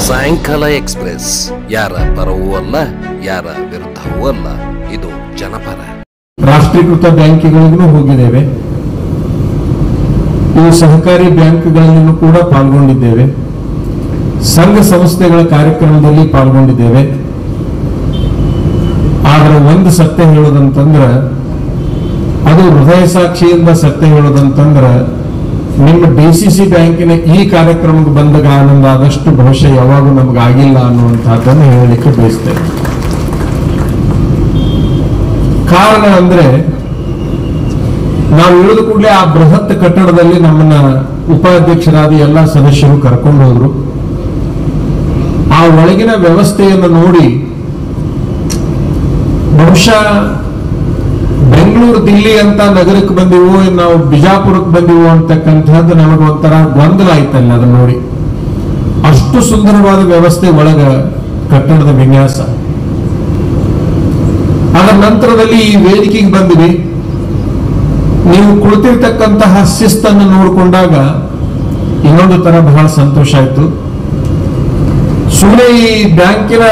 ಸಾಯಂಕಾಲ ಎಕ್ಸ್‌ಪ್ರೆಸ್ ಯಾರ ಪರವೂ ಅಲ್ಲ, ಯಾರ ವಿರುದ್ಧವೂ ಅಲ್ಲ. ಇದು ಜನಪರ. ರಾಷ್ಟ್ರೀಕೃತ ಬ್ಯಾಂಕ್ಗಳಿಗೂ ಹೋಗಿದ್ದೇವೆ, ಇವು ಸಹಕಾರಿ ಬ್ಯಾಂಕ್ಗಳಲ್ಲೂ ಕೂಡ ಪಾಲ್ಗೊಂಡಿದ್ದೇವೆ, ಸಂಘ ಸಂಸ್ಥೆಗಳ ಕಾರ್ಯಕ್ರಮದಲ್ಲಿ ಪಾಲ್ಗೊಂಡಿದ್ದೇವೆ. ಆದರೆ ಒಂದು ಸತ್ಯ ಹೇಳೋದಂತಂದ್ರೆ, ಅದು ಹೃದಯ ಸಾಕ್ಷಿಯಿಂದ ಸತ್ಯ ಹೇಳೋದಂತಂದ್ರೆ, ನಿಮ್ಮ ಡಿಸಿಸಿ ಬ್ಯಾಂಕಿನ ಈ ಕಾರ್ಯಕ್ರಮಕ್ಕೆ ಬಂದಾಗ ಆನಂದ ಆದಷ್ಟು ಬಹುಶಃ ಯಾವಾಗೂ ನಮ್ಗೆ ಆಗಿಲ್ಲ ಅನ್ನುವಂಥದ್ದನ್ನು ಹೇಳಲಿಕ್ಕೆ ಬಯಸ್ತೇವೆ. ಕಾರಣ ಅಂದ್ರೆ, ನಾವು ಇಳಿದ ಕೂಡಲೇ ಆ ಬೃಹತ್ ಕಟ್ಟಡದಲ್ಲಿ ನಮ್ಮನ್ನ ಉಪಾಧ್ಯಕ್ಷರಾದ ಎಲ್ಲ ಸದಸ್ಯರು ಕರ್ಕೊಂಡು ಹೋದ್ರು. ಆ ಒಳಗಿನ ವ್ಯವಸ್ಥೆಯನ್ನು ನೋಡಿ ಬಹುಶಃ ಬೆಂಗಳೂರು ದಿಲ್ಲಿ ಅಂತ ನಗರಕ್ಕೆ ಬಂದಿವೋ, ನಾವು ಬಿಜಾಪುರಕ್ಕೆ ಬಂದಿವೋ ಅಂತಕ್ಕಂಥದ್ದು ನಮಗೆ ಒಂಥರ ಗೊಂದಲ ಆಯ್ತಲ್ಲ ಅದನ್ನ ನೋಡಿ. ಅಷ್ಟು ಸುಂದರವಾದ ವ್ಯವಸ್ಥೆ ಒಳಗ ಕಟ್ಟಡದ ವಿನ್ಯಾಸ. ಅದರ ನಂತರದಲ್ಲಿ ಈ ವೇದಿಕೆಗೆ ಬಂದಿವಿ. ನೀವು ಕುಳಿತಿರ್ತಕ್ಕಂತಹ ಶಿಸ್ತನ್ನು ನೋಡಿಕೊಂಡಾಗ ಇನ್ನೊಂದು ತರ ಬಹಳ ಸಂತೋಷ ಆಯ್ತು. ಸುಮ್ಮನೆ ಈ ಬ್ಯಾಂಕಿನ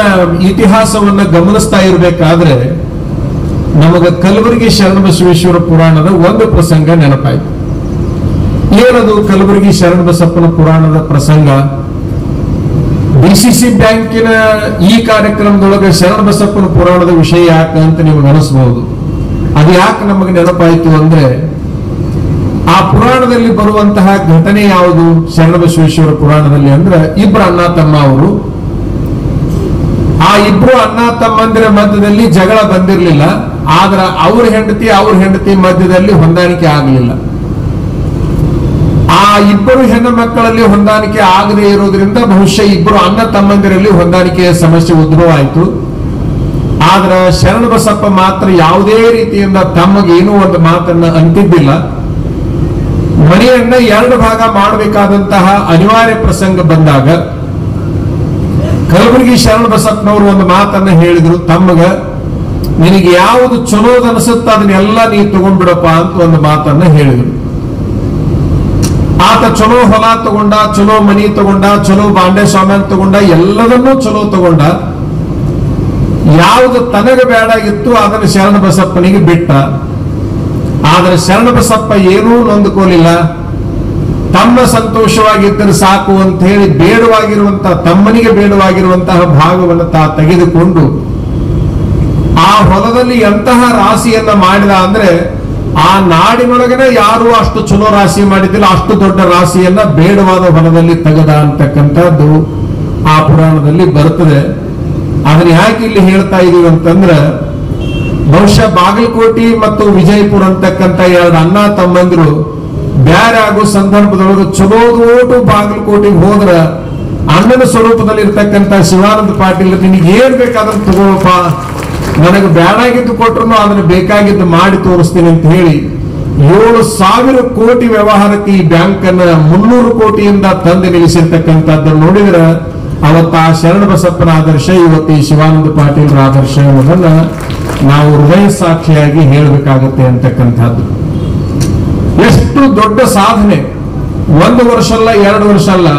ಇತಿಹಾಸವನ್ನ ಗಮನಿಸ್ತಾ ಇರಬೇಕಾದ್ರೆ ನಮಗೆ ಕಲಬುರಗಿ ಶರಣಬಸವೇಶ್ವರ ಪುರಾಣದ ಒಂದು ಪ್ರಸಂಗ ನೆನಪಾಯ್ತು. ಏನದು ಕಲಬುರಗಿ ಶರಣಬಸಪ್ಪನ ಪುರಾಣದ ಪ್ರಸಂಗ? ಡಿಸಿಸಿ ಬ್ಯಾಂಕಿನ ಈ ಕಾರ್ಯಕ್ರಮದೊಳಗೆ ಶರಣಬಸಪ್ಪನ ಪುರಾಣದ ವಿಷಯ ಯಾಕೆ ಅಂತ ನಿಮಗೆ ಅನಿಸಬಹುದು. ಅದು ಯಾಕೆ ನಮಗೆ ನೆನಪಾಯ್ತು ಅಂದ್ರೆ, ಆ ಪುರಾಣದಲ್ಲಿ ಬರುವಂತಹ ಘಟನೆ ಯಾವುದು ಶರಣಬಸವೇಶ್ವರ ಪುರಾಣದಲ್ಲಿ ಅಂದ್ರೆ, ಇಬ್ರು ಅಣ್ಣ ತಮ್ಮ ಅವರು. ಆ ಇಬ್ರು ಅಣ್ಣ ತಮ್ಮಂದಿರ ಮಧ್ಯದಲ್ಲಿ ಜಗಳ ಬಂದಿರಲಿಲ್ಲ, ಆದ್ರೆ ಅವ್ರ ಹೆಂಡತಿ ಮಧ್ಯದಲ್ಲಿ ಹೊಂದಾಣಿಕೆ ಆಗಲಿಲ್ಲ. ಆ ಇಬ್ಬರು ಹೆಣ್ಣು ಮಕ್ಕಳಲ್ಲಿ ಹೊಂದಾಣಿಕೆ ಆಗದೆ ಇರೋದ್ರಿಂದ ಬಹುಶಃ ಇಬ್ಬರು ಅಣ್ಣ ತಮ್ಮಂದಿರಲ್ಲಿ ಹೊಂದಾಣಿಕೆಯ ಸಮಸ್ಯೆ ಉದ್ಭವ ಆಯಿತು. ಆದ್ರೆ ಶರಣಬಸಪ್ಪ ಮಾತ್ರ ಯಾವುದೇ ರೀತಿಯಿಂದ ತಮಗೇನೂ ಒಂದು ಮಾತನ್ನ ಅಂತಿದ್ದಿಲ್ಲ. ಮನೆಯನ್ನ ಎರಡು ಭಾಗ ಮಾಡಬೇಕಾದಂತಹ ಅನಿವಾರ್ಯ ಪ್ರಸಂಗ ಬಂದಾಗ ಕಲಬುರಗಿ ಶರಣಬಸಪ್ಪನವರು ಒಂದು ಮಾತನ್ನ ಹೇಳಿದ್ರು, ತಮ್ಮಗ ನಿನಗೆ ಯಾವುದು ಚಲೋದ ಅನಿಸುತ್ತ ಅದನ್ನೆಲ್ಲ ನೀ ತಗೊಂಡ್ಬಿಡಪ್ಪ ಅಂತ ಒಂದು ಮಾತನ್ನ ಹೇಳಿದ್ರು. ಆತ ಚಲೋ ಹೊಲ ತಗೊಂಡ, ಚಲೋ ಮನಿ ತಗೊಂಡ, ಚಲೋ ಬಾಂಡೆ ಸಾಮಾನು ತಗೊಂಡ, ಎಲ್ಲದನ್ನೂ ಚಲೋ ತಗೊಂಡ. ಯಾವುದು ತನಗೆ ಬೇಡಾಗಿತ್ತು ಅದನ್ನು ಶರಣಬಸಪ್ಪನಿಗೆ ಬಿಟ್ಟ. ಆದರೆ ಶರಣಬಸಪ್ಪ ಏನೂ ನೊಂದುಕೋಲಿಲ್ಲ. ತಮ್ಮ ಸಂತೋಷವಾಗಿದ್ದರೆ ಸಾಕು ಅಂತ ಹೇಳಿ ಬೇಡವಾಗಿರುವಂತಹ ತಮ್ಮನಿಗೆ ಬೇಡವಾಗಿರುವಂತಹ ಭಾಗವನ್ನು ತೆಗೆದುಕೊಂಡು ಆ ಹೊಲದಲ್ಲಿ ಎಂತಹ ರಾಶಿಯನ್ನ ಮಾಡಿದ ಅಂದ್ರೆ, ಆ ನಾಡಿನೊಳಗನೆ ಯಾರು ಅಷ್ಟು ಚಲೋ ರಾಶಿ ಮಾಡಿದ್ದಿಲ್ಲ, ಅಷ್ಟು ದೊಡ್ಡ ರಾಶಿಯನ್ನ ಬೇಡವಾದ ಹೊಲದಲ್ಲಿ ತೆಗೆದ ಅಂತಕ್ಕಂಥದ್ದು ಆ ಪುರಾಣದಲ್ಲಿ ಬರ್ತದೆ. ಅದನ್ನ ಯಾಕೆ ಇಲ್ಲಿ ಹೇಳ್ತಾ ಇದೀವಿ ಅಂತಂದ್ರೆ, ಬಹುಶಃ ಬಾಗಲಕೋಟೆ ಮತ್ತು ವಿಜಯಪುರ ಅಂತಕ್ಕಂಥ ಎರಡು ಅಣ್ಣ ತಮ್ಮಂದಿರು ಬ್ಯಾರೆ ಆಗೋ ಸಂದರ್ಭದೊಳಗೆ ಚಲೋದೋಟು ಬಾಗಲಕೋಟೆಗೆ ಹೋದ್ರ ಅಣ್ಣನ ಸ್ವರೂಪದಲ್ಲಿ ಇರ್ತಕ್ಕಂಥ ಶಿವಾನಂದ ಪಾಟೀಲ್ ನಿನಗೆ ಏನ್ ಬೇಕಾದ್ರೂ ತಗೋಪ್ಪ, ನನಗೆ ಬೇಡಾಗಿದ್ದು ಕೊಟ್ರು ಅದನ್ನು ಬೇಕಾಗಿದ್ದು ಮಾಡಿ ತೋರಿಸ್ತೀನಿ ಅಂತ ಹೇಳಿ 7,000 ಕೋಟಿ ವ್ಯವಹಾರಕ್ಕೆ ಈ ಬ್ಯಾಂಕ್ ಅನ್ನ 300 ಕೋಟಿಯಿಂದ ತಂದು ನಿಲ್ಲಿಸಿರ್ತಕ್ಕಂಥದ್ದನ್ನು ನೋಡಿದ್ರೆ ಅವತ್ತ ಆ ಶರಣಬಸಪ್ಪನ ಆದರ್ಶ, ಇವತ್ತು ಈ ಶಿವಾನಂದ ಪಾಟೀಲ್ರ ಆದರ್ಶ ಅನ್ನೋದನ್ನ ನಾವು ಹೃದಯ ಸಾಕ್ಷಿಯಾಗಿ ಹೇಳಬೇಕಾಗತ್ತೆ ಅಂತಕ್ಕಂಥದ್ದು. ಎಷ್ಟು ದೊಡ್ಡ ಸಾಧನೆ! 1 ವರ್ಷ ಅಲ್ಲ, 2 ವರ್ಷ ಅಲ್ಲ,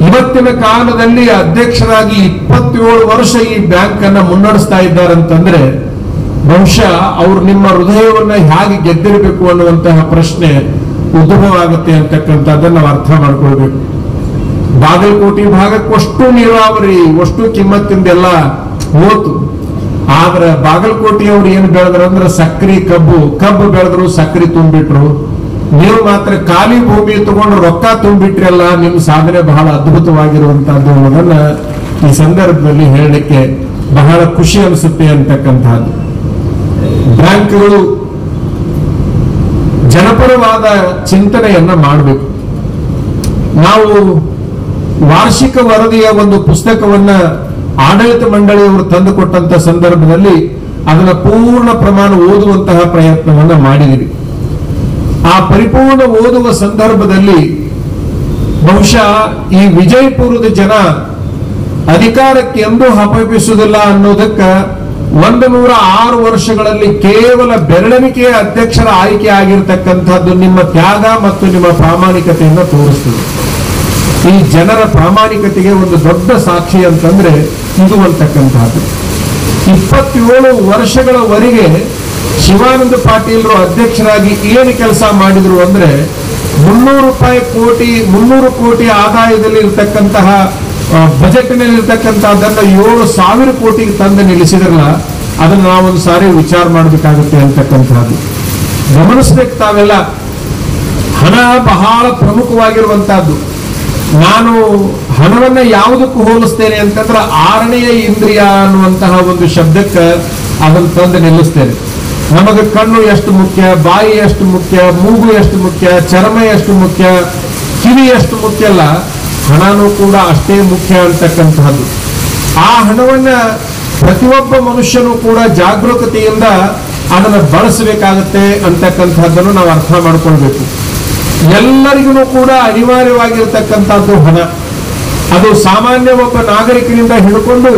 ಇವತ್ತಿನ ಕಾಲದಲ್ಲಿ ಅಧ್ಯಕ್ಷರಾಗಿ 27 ವರ್ಷ ಈ ಬ್ಯಾಂಕ್ ಅನ್ನ ಮುನ್ನಡೆಸ್ತಾ ಇದ್ದಾರಂತಂದ್ರೆ ಬಹುಶಃ ಅವ್ರು ನಿಮ್ಮ ಹೃದಯವನ್ನ ಹೇಗೆ ಗೆದ್ದಿರಬೇಕು ಅನ್ನುವಂತಹ ಪ್ರಶ್ನೆ ಉದ್ಭವ ಆಗುತ್ತೆ ಅಂತಕ್ಕಂಥದ್ದನ್ನ ನಾವು ಅರ್ಥ ಮಾಡ್ಕೊಳ್ಬೇಕು. ಬಾಗಲಕೋಟೆ ಭಾಗಕ್ಕೆ ಅಷ್ಟು ನೀರಾವರಿ, ಅಷ್ಟು ಕಿಮ್ಮತ್ತಿಂದೆಲ್ಲ ಹೋತು. ಆದ್ರೆ ಬಾಗಲಕೋಟೆಯವ್ರು ಏನು ಬೆಳೆದ್ರಂದ್ರೆ ಸಕ್ರಿ ಕಬ್ಬು ಬೆಳೆದ್ರು, ಸಕ್ರಿ ತುಂಬಿಟ್ರು. ನೀವು ಮಾತ್ರ ಖಾಲಿ ಭೂಮಿ ತಗೊಂಡು ರೊಕ್ಕ ತುಂಬಿಟ್ರಲ್ಲ, ನಿಮ್ಮ ಸಾಧನೆ ಬಹಳ ಅದ್ಭುತವಾಗಿರುವಂತಹದ್ದು ಅನ್ನೋದನ್ನ ಈ ಸಂದರ್ಭದಲ್ಲಿ ಹೇಳಲಿಕ್ಕೆ ಬಹಳ ಖುಷಿ ಅನಿಸುತ್ತೆ ಅಂತಕ್ಕಂಥದ್ದು. ಬ್ಯಾಂಕ್ಗಳು ಜನಪರವಾದ ಚಿಂತನೆಯನ್ನ ಮಾಡಬೇಕು. ನಾವು ವಾರ್ಷಿಕ ವರದಿಯ ಒಂದು ಪುಸ್ತಕವನ್ನ ಆಡಳಿತ ಮಂಡಳಿಯವರು ತಂದುಕೊಟ್ಟಂತ ಸಂದರ್ಭದಲ್ಲಿ ಅದನ್ನ ಪೂರ್ಣ ಪ್ರಮಾಣ ಓದುವಂತಹ ಪ್ರಯತ್ನವನ್ನ ಮಾಡಿದಿರಿ. ಆ ಪರಿಪೂರ್ಣ ಓದುವ ಸಂದರ್ಭದಲ್ಲಿ ಬಹುಶಃ ಈ ವಿಜಯಪುರದ ಜನ ಅಧಿಕಾರಕ್ಕೆ ಎಂದೂ ಹಪಹಪಿಸುವುದಿಲ್ಲ ಅನ್ನೋದಕ್ಕೆ 106 ವರ್ಷಗಳಲ್ಲಿ ಕೇವಲ ಬೆರಳೆಣಿಕೆಯ ಅಧ್ಯಕ್ಷರ ಆಯ್ಕೆ ಆಗಿರತಕ್ಕಂಥದ್ದು ನಿಮ್ಮ ತ್ಯಾಗ ಮತ್ತು ನಿಮ್ಮ ಪ್ರಾಮಾಣಿಕತೆಯನ್ನು ತೋರಿಸ್ತದೆ. ಈ ಜನರ ಪ್ರಾಮಾಣಿಕತೆಗೆ ಒಂದು ದೊಡ್ಡ ಸಾಕ್ಷಿ ಅಂತಂದ್ರೆ ಇದು ಅಂತಕ್ಕಂಥದ್ದು. 27 ವರ್ಷಗಳವರೆಗೆ ಶಿವಾನಂದ ಪಾಟೀಲ್ರು ಅಧ್ಯಕ್ಷರಾಗಿ ಏನು ಕೆಲಸ ಮಾಡಿದ್ರು ಅಂದ್ರೆ 300 ಕೋಟಿ ಆದಾಯದಲ್ಲಿ ಇರತಕ್ಕಂತಹ ಬಜೆಟ್ನಲ್ಲಿ ಇರ್ತಕ್ಕಂಥದ್ದನ್ನ 7,000 ಕೋಟಿಗೆ ತಂದು ನಿಲ್ಲಿಸಿದ್ರಲ್ಲ, ಅದನ್ನ ನಾವೊಂದು ಸಾರಿ ವಿಚಾರ ಮಾಡಬೇಕಾಗುತ್ತೆ ಅಂತಕ್ಕಂಥದ್ದು. ಗಮನಿಸ್ಬೇಕು ತಾವೆಲ್ಲ, ಹಣ ಬಹಳ ಪ್ರಮುಖವಾಗಿರುವಂತಹದ್ದು. ನಾನು ಹಣವನ್ನ ಯಾವುದಕ್ಕೂ ಹೋಲಿಸ್ತೇನೆ ಅಂತಂದ್ರೆ 6ನೇ ಇಂದ್ರಿಯ ಅನ್ನುವಂತಹ ಒಂದು ಶಬ್ದಕ್ಕೆ ಅದನ್ನು ತಂದು ನಿಲ್ಲಿಸ್ತೇನೆ. ನಮಗೆ ಕಣ್ಣು ಎಷ್ಟು ಮುಖ್ಯ, ಬಾಯಿ ಎಷ್ಟು ಮುಖ್ಯ, ಮೂಗು ಎಷ್ಟು ಮುಖ್ಯ, ಚರ್ಮ ಎಷ್ಟು ಮುಖ್ಯ, ಕಿವಿ ಎಷ್ಟು ಮುಖ್ಯ ಅಲ್ಲ, ಹಣನೂ ಕೂಡ ಅಷ್ಟೇ ಮುಖ್ಯ ಅಂತಕ್ಕಂತಹದ್ದು. ಆ ಹಣವನ್ನ ಪ್ರತಿಯೊಬ್ಬ ಮನುಷ್ಯನೂ ಕೂಡ ಜಾಗರೂಕತೆಯಿಂದ ಅದನ್ನು ಬಳಸಬೇಕಾಗತ್ತೆ ಅಂತಕ್ಕಂಥದ್ದನ್ನು ನಾವು ಅರ್ಥ ಮಾಡ್ಕೊಳ್ಬೇಕು. ಎಲ್ಲರಿಗೂ ಕೂಡ ಅನಿವಾರ್ಯವಾಗಿರ್ತಕ್ಕಂಥದ್ದು ಹಣ. ಅದು ಸಾಮಾನ್ಯ ಒಬ್ಬ ನಾಗರಿಕನಿಂದ ಹಿಡ್ಕೊಂಡು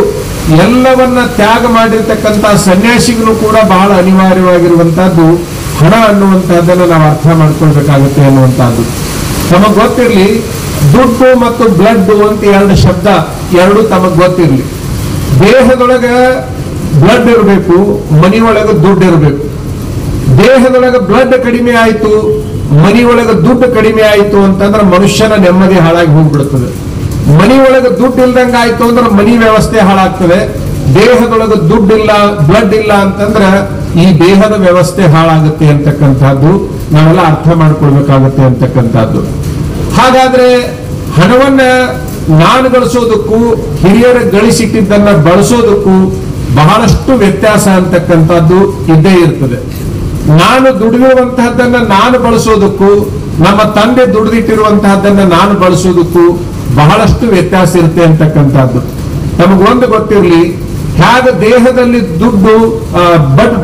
ಎಲ್ಲವನ್ನ ತ್ಯಾಗ ಮಾಡಿರ್ತಕ್ಕಂಥ ಸನ್ಯಾಸಿಗೂ ಕೂಡ ಬಹಳ ಅನಿವಾರ್ಯವಾಗಿರುವಂತಹದ್ದು ಹಣ ಅನ್ನುವಂತಹದ್ದನ್ನು ನಾವು ಅರ್ಥ ಮಾಡ್ಕೊಳ್ಬೇಕಾಗುತ್ತೆ ಅನ್ನುವಂಥದ್ದು. ತಮಗ್ ಗೊತ್ತಿರ್ಲಿ, ದುಡ್ಡು ಮತ್ತು ಬ್ಲಡ್ ಅಂತ 2 ಶಬ್ದ, ಎರಡು ತಮಗ್ ಗೊತ್ತಿರ್ಲಿ. ದೇಹದೊಳಗ ಬ್ಲಡ್ ಇರಬೇಕು, ಮನೆಯೊಳಗೆ ದುಡ್ಡು ಇರಬೇಕು. ದೇಹದೊಳಗೆ ಬ್ಲಡ್ ಕಡಿಮೆ ಆಯ್ತು, ಮನೆಯೊಳಗೆ ದುಡ್ಡು ಕಡಿಮೆ ಆಯ್ತು ಅಂತಂದ್ರೆ ಮನುಷ್ಯನ ನೆಮ್ಮದಿ ಹಾಳಾಗಿ ಹೋಗ್ಬಿಡ್ತದೆ. ಮನೆಯೊಳಗೆ ದುಡ್ಡು ಇಲ್ದಂಗ ಆಯ್ತು ಅಂದ್ರೆ ಮನಿ ವ್ಯವಸ್ಥೆ ಹಾಳಾಗ್ತದೆ. ದೇಹದೊಳಗೆ ದುಡ್ಡಿಲ್ಲ, ಬ್ಲಡ್ ಇಲ್ಲ ಅಂತಂದ್ರೆ ಈ ದೇಹದ ವ್ಯವಸ್ಥೆ ಹಾಳಾಗುತ್ತೆ ಅಂತಕ್ಕಂಥದ್ದು ನಾವೆಲ್ಲ ಅರ್ಥ ಮಾಡ್ಕೊಳ್ಬೇಕಾಗುತ್ತೆ ಅಂತಕ್ಕಂಥದ್ದು. ಹಾಗಾದ್ರೆ ಹಣವನ್ನ ನಾನು ಗಳಿಸೋದಕ್ಕೂ ಹಿರಿಯರ ಗಳಿಸಿಟ್ಟಿದ್ದನ್ನ ಬಳಸೋದಕ್ಕೂ ಬಹಳಷ್ಟು ವ್ಯತ್ಯಾಸ ಅಂತಕ್ಕಂಥದ್ದು ಇದ್ದೇ ಇರ್ತದೆ. ನಾನು ದುಡಿದಿರುವಂತಹದ್ದನ್ನ ನಾನು ಬಳಸೋದಕ್ಕೂ ನಮ್ಮ ತಂದೆ ದುಡಿದಿಟ್ಟಿರುವಂತಹದ್ದನ್ನ ನಾನು ಬಳಸೋದಕ್ಕೂ ಬಹಳಷ್ಟು ವ್ಯತ್ಯಾಸ ಇರುತ್ತೆ ಅಂತಕ್ಕಂಥದ್ದು. ನಮಗೊಂದು ಗೊತ್ತಿರಲಿ, ಹೇಗೆ ದೇಹದಲ್ಲಿ ದುಡ್ಡು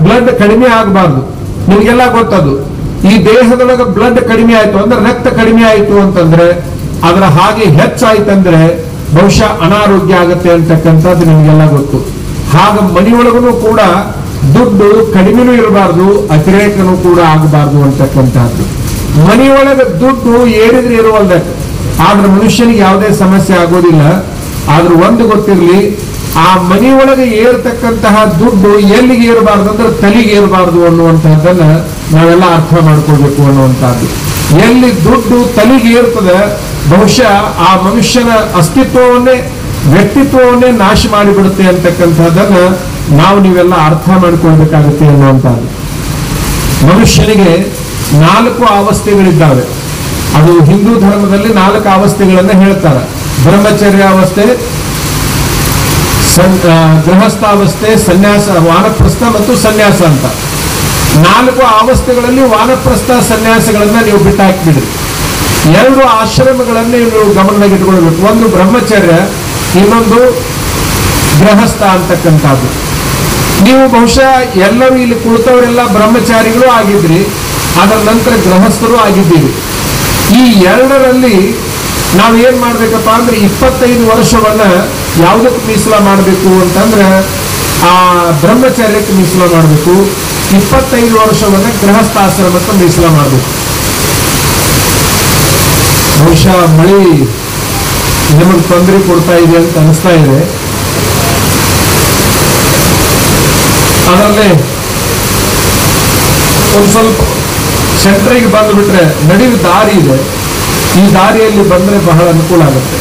ಬ್ಲಡ್ ಕಡಿಮೆ ಆಗಬಾರ್ದು. ನಿಮಗೆಲ್ಲ ಗೊತ್ತದು. ಈ ದೇಹದೊಳಗೆ ಬ್ಲಡ್ ಕಡಿಮೆ ಆಯ್ತು ಅಂದ್ರೆ, ರಕ್ತ ಕಡಿಮೆ ಆಯ್ತು ಅಂತಂದ್ರೆ, ಅದರ ಹಾಗೆ ಹೆಚ್ಚಾಯ್ತಂದ್ರೆ ಬಹುಶಃ ಅನಾರೋಗ್ಯ ಆಗುತ್ತೆ ಅಂತಕ್ಕಂಥದ್ದು ನಿಮಗೆಲ್ಲ ಗೊತ್ತು. ಹಾಗ ಮನೆಯೊಳಗೂ ಕೂಡ ದುಡ್ಡು ಕಡಿಮೆನೂ ಇರಬಾರ್ದು, ಅತಿರೇಕನೂ ಕೂಡ ಆಗಬಾರ್ದು ಅಂತಕ್ಕಂಥದ್ದು. ಮನೆಯೊಳಗೆ ದುಡ್ಡು ಏರಿದ್ರೆ ಇರುವಲ್ದಕ್ಕೆ, ಆದ್ರೆ ಮನುಷ್ಯನಿಗೆ ಯಾವುದೇ ಸಮಸ್ಯೆ ಆಗೋದಿಲ್ಲ. ಆದ್ರೂ ಒಂದು ಗೊತ್ತಿರಲಿ, ಆ ಮನೆಯೊಳಗೆ ಏರ್ತಕ್ಕಂತಹ ದುಡ್ಡು ಎಲ್ಲಿಗೆ ಏರಬಾರ್ದು ಅಂದ್ರೆ ತಲೆಗೆ ಏರಬಾರ್ದು ಅನ್ನುವಂತಹದ್ದನ್ನ ನಾವೆಲ್ಲ ಅರ್ಥ ಮಾಡ್ಕೊಳ್ಬೇಕು ಅನ್ನುವಂಥದ್ದು. ಎಲ್ಲಿ ದುಡ್ಡು ತಲೆಗೆ ಏರ್ತದೆ, ಬಹುಶಃ ಆ ಮನುಷ್ಯನ ಅಸ್ತಿತ್ವವನ್ನೇ, ವ್ಯಕ್ತಿತ್ವವನ್ನೇ ನಾಶ ಮಾಡಿಬಿಡುತ್ತೆ ಅಂತಕ್ಕಂಥದ್ದನ್ನ ನೀವೆಲ್ಲ ಅರ್ಥ ಮಾಡ್ಕೊಳ್ಬೇಕಾಗುತ್ತೆ ಅನ್ನುವಂಥದ್ದು. ಮನುಷ್ಯನಿಗೆ 4 ಅವಸ್ಥೆಗಳಿದ್ದಾವೆ. ಅದು ಹಿಂದೂ ಧರ್ಮದಲ್ಲಿ 4 ಅವಸ್ಥೆಗಳನ್ನ ಹೇಳ್ತಾರೆ. ಬ್ರಹ್ಮಚರ್ಯಾವಸ್ಥೆ, ಗೃಹಸ್ಥಾವಸ್ಥೆ, ಸನ್ಯಾಸ, ವಾನಪ್ರಸ್ಥ ಮತ್ತು ಸನ್ಯಾಸ ಅಂತ 4 ಅವಸ್ಥೆಗಳಲ್ಲಿ ವಾನಪ್ರಸ್ಥ ಸನ್ಯಾಸಗಳನ್ನ ನೀವು ಬಿಟ್ಟು ಹಾಕಿಬಿಡ್ರಿ. 2 ಆಶ್ರಮಗಳನ್ನೇ ನೀವು ಗಮನದಾಗ ಇಟ್ಕೊಳ್ಬೇಕು. ಒಂದು ಬ್ರಹ್ಮಚರ್ಯ, ಇನ್ನೊಂದು ಗೃಹಸ್ಥ ಅಂತಕ್ಕಂಥದ್ದು. ನೀವು ಬಹುಶಃ ಎಲ್ಲರೂ ಇಲ್ಲಿ ಕುಳಿತವರೆಲ್ಲ ಬ್ರಹ್ಮಚಾರಿಗಳು ಆಗಿದ್ರಿ, ಅದರ ನಂತರ ಗೃಹಸ್ಥರು ಆಗಿದ್ದೀರಿ. ಈ 2ರಲ್ಲಿ ನಾವೇನ್ ಮಾಡ್ಬೇಕಪ್ಪ ಅಂದ್ರೆ 25 ವರ್ಷವನ್ನ ಯಾವುದಕ್ಕೆ ಮೀಸಲ ಮಾಡಬೇಕು ಅಂತಂದ್ರೆ ಆ ಬ್ರಹ್ಮಚರ್ಯಕ್ಕೆ ಮೀಸಲ ಮಾಡಬೇಕು. 25 ವರ್ಷವನ್ನ ಗೃಹಸ್ಥಾಶ್ರಮಕ್ಕೆ ಮೀಸಲ ಮಾಡಬೇಕು. ಬಹುಶಃ ಮಳೆ ನಿಮಗೆ ತೊಂದರೆ ಕೊಡ್ತಾ ಇದೆ ಅಂತ ಅನಿಸ್ತಾ ಇದೆ. ಅದರಲ್ಲೇ ಒಂದು ಸ್ವಲ್ಪ ಸೆಂಟ್ರಿಗೆ ಬಂದುಬಿಟ್ರೆ ನಡುವೆ ದಾರಿ ಇದೆ. ಈ ದಾರಿಯಲ್ಲಿ ಬಂದ್ರೆ ಬಹಳ ಅನುಕೂಲ ಆಗುತ್ತೆ.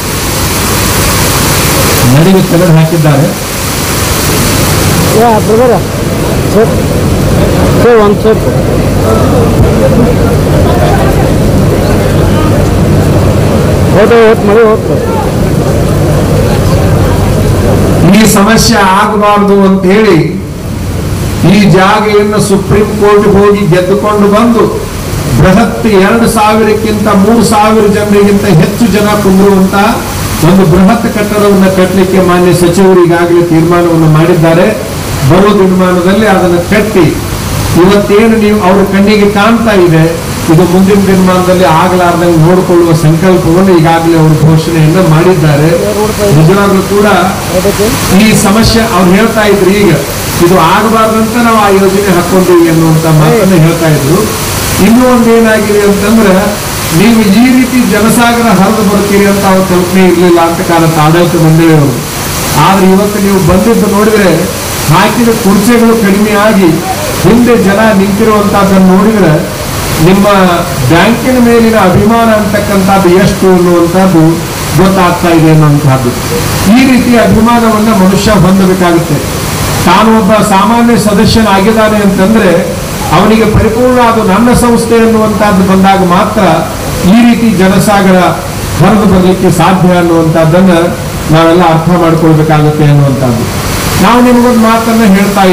ನಡುವೆ ತೆಗೆದು ಹಾಕಿದ್ದಾರೆ. ಈ ಸಮಸ್ಯೆ ಆಗಬಾರದು ಅಂತ ಹೇಳಿ ಈ ಜಾಗೆಯನ್ನು ಸುಪ್ರೀಂ ಕೋರ್ಟ್ ಹೋಗಿ ಗೆದ್ದುಕೊಂಡು ಬಂದು ಬೃಹತ್ 2,000ಕ್ಕಿಂತ 3,000 ಜನರಿಗಿಂತ ಹೆಚ್ಚು ಜನ ಕುಂದಿರುವಂತ ಒಂದು ಬೃಹತ್ ಕಟ್ಟಡವನ್ನು ಕಟ್ಟಲಿಕ್ಕೆ ಮಾನ್ಯ ಸಚಿವರು ಈಗಾಗಲೇ ತೀರ್ಮಾನವನ್ನು ಮಾಡಿದ್ದಾರೆ. ಬರುವ ದಿನಮಾನದಲ್ಲಿ ಅದನ್ನು ಕಟ್ಟಿ ಇವತ್ತೇನು ನೀವು ಅವ್ರ ಕಣ್ಣಿಗೆ ಕಾಣ್ತಾ ಇದೆ, ಇದು ಮುಂದಿನ ದಿನಮಾನದಲ್ಲಿ ಆಗಲಾರ್ದಂಗೆ ನೋಡಿಕೊಳ್ಳುವ ಸಂಕಲ್ಪವನ್ನು ಈಗಾಗಲೇ ಅವರು ಘೋಷಣೆಯನ್ನ ಮಾಡಿದ್ದಾರೆ. ನಿಜವಾಗ್ಲೂ ಕೂಡ ಈ ಸಮಸ್ಯೆ ಅವ್ರು ಹೇಳ್ತಾ ಇದ್ರು, ಈಗ ಇದು ಆಗಬಾರ್ದಂತ ನಾವು ಆ ಯೋಜನೆ ಹಾಕೊಂಡಿವಿ ಅನ್ನುವಂತ ಮಾತನ್ನ ಹೇಳ್ತಾ ಇದ್ರು. ಇನ್ನೂ ಒಂದೇನಾಗಿದೆ ಅಂತಂದ್ರೆ ನೀವು ಈ ರೀತಿ ಜನಸಾಗರ ಹರಿದು ಬರ್ತೀರಿ ಅಂತ ಅವ್ರ ಕಲ್ಪನೆ ಇರಲಿಲ್ಲ ಅಂತ ಕಾಲಕ್ಕೆ ಆಡಳಿತ ಮಂಡಳಿಯವರು. ಆದ್ರೆ ಇವತ್ತು ನೀವು ಬಂದಿದ್ದು ನೋಡಿದ್ರೆ ಹಾಕಿದ ಕುರ್ಚೆಗಳು ಕಡಿಮೆ ಆಗಿ ಹಿಂದೆ ಜನ ನಿಂತಿರುವಂತಹದ್ದನ್ನು ನೋಡಿದ್ರೆ ನಿಮ್ಮ ಬ್ಯಾಂಕಿನ ಮೇಲಿನ ಅಭಿಮಾನ ಅಂತಕ್ಕಂಥದ್ದು ಎಷ್ಟು ಅನ್ನುವಂಥದ್ದು ಗೊತ್ತಾಗ್ತಾ ಇದೆ ಅನ್ನುವಂಥದ್ದು. ಈ ರೀತಿಯ ಅಭಿಮಾನವನ್ನ ಮನುಷ್ಯ ಹೊಂದಬೇಕಾಗುತ್ತೆ. ತಾನು ಒಬ್ಬ ಸಾಮಾನ್ಯ ಸದಸ್ಯನಾಗಿದ್ದಾನೆ ಅಂತಂದ್ರೆ ಅವನಿಗೆ ಪರಿಪೂರ್ಣ ಅದು ನನ್ನ ಸಂಸ್ಥೆ ಅನ್ನುವಂಥದ್ದು ಬಂದಾಗ ಮಾತ್ರ ಈ ರೀತಿ ಜನಸಾಗರ ಹೊರದು ಬರಲಿಕ್ಕೆ ಸಾಧ್ಯ ಅನ್ನುವಂಥದ್ದನ್ನ ನಾವೆಲ್ಲ ಅರ್ಥ ಮಾಡ್ಕೊಳ್ಬೇಕಾಗುತ್ತೆ ಅನ್ನುವಂಥದ್ದು. ನಾವು ನಿಮಗೊಂದು ಮಾತನ್ನ ಹೇಳ್ತಾ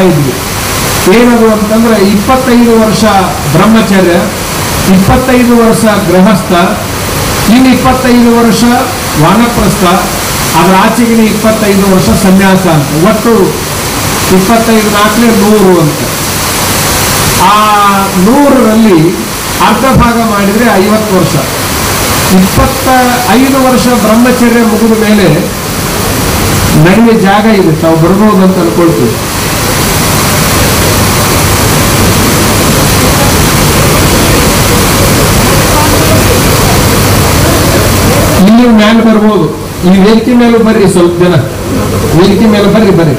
ಇದ್ವಿ. ಏನದು ಅಂತಂದ್ರೆ 25 ವರ್ಷ ಬ್ರಹ್ಮಚರ್ಯ, 25 ವರ್ಷ ಗೃಹಸ್ಥ, ಇನ್ನು 25 ವರ್ಷ ವಾನಪ್ರಸ್ಥ, ಅದರ ಆಚೆಗಿನ 25 ವರ್ಷ ಸನ್ಯಾಸ ಅಂತ. ಒಟ್ಟು 25 ನಾಲ್ಕನೇ 100 ಅಂತ. ಆ 100ರಲ್ಲಿ ಅರ್ಧ ಭಾಗ ಮಾಡಿದ್ರೆ 50 ವರ್ಷ. 25 ವರ್ಷ ಬ್ರಹ್ಮಚರ್ಯ ಮುಗಿದ ಮೇಲೆ ನನಗೆ ಜಾಗ ಇದೆ, ತಾವು ಬರ್ಬೋದು ಅಂತ ಅನ್ಕೊಳ್ತೀವಿ. ಇಲ್ಲಿ ಮ್ಯಾಲೆ ಬರ್ಬೋದು, ಈ ವೇದಿಕೆ ಮೇಲೂ ಬರ್ರಿ, ಸ್ವಲ್ಪ ಜನ ವೇದಿಕೆ ಮೇಲೆ ಬರ್ರಿ ಬರ್ರಿ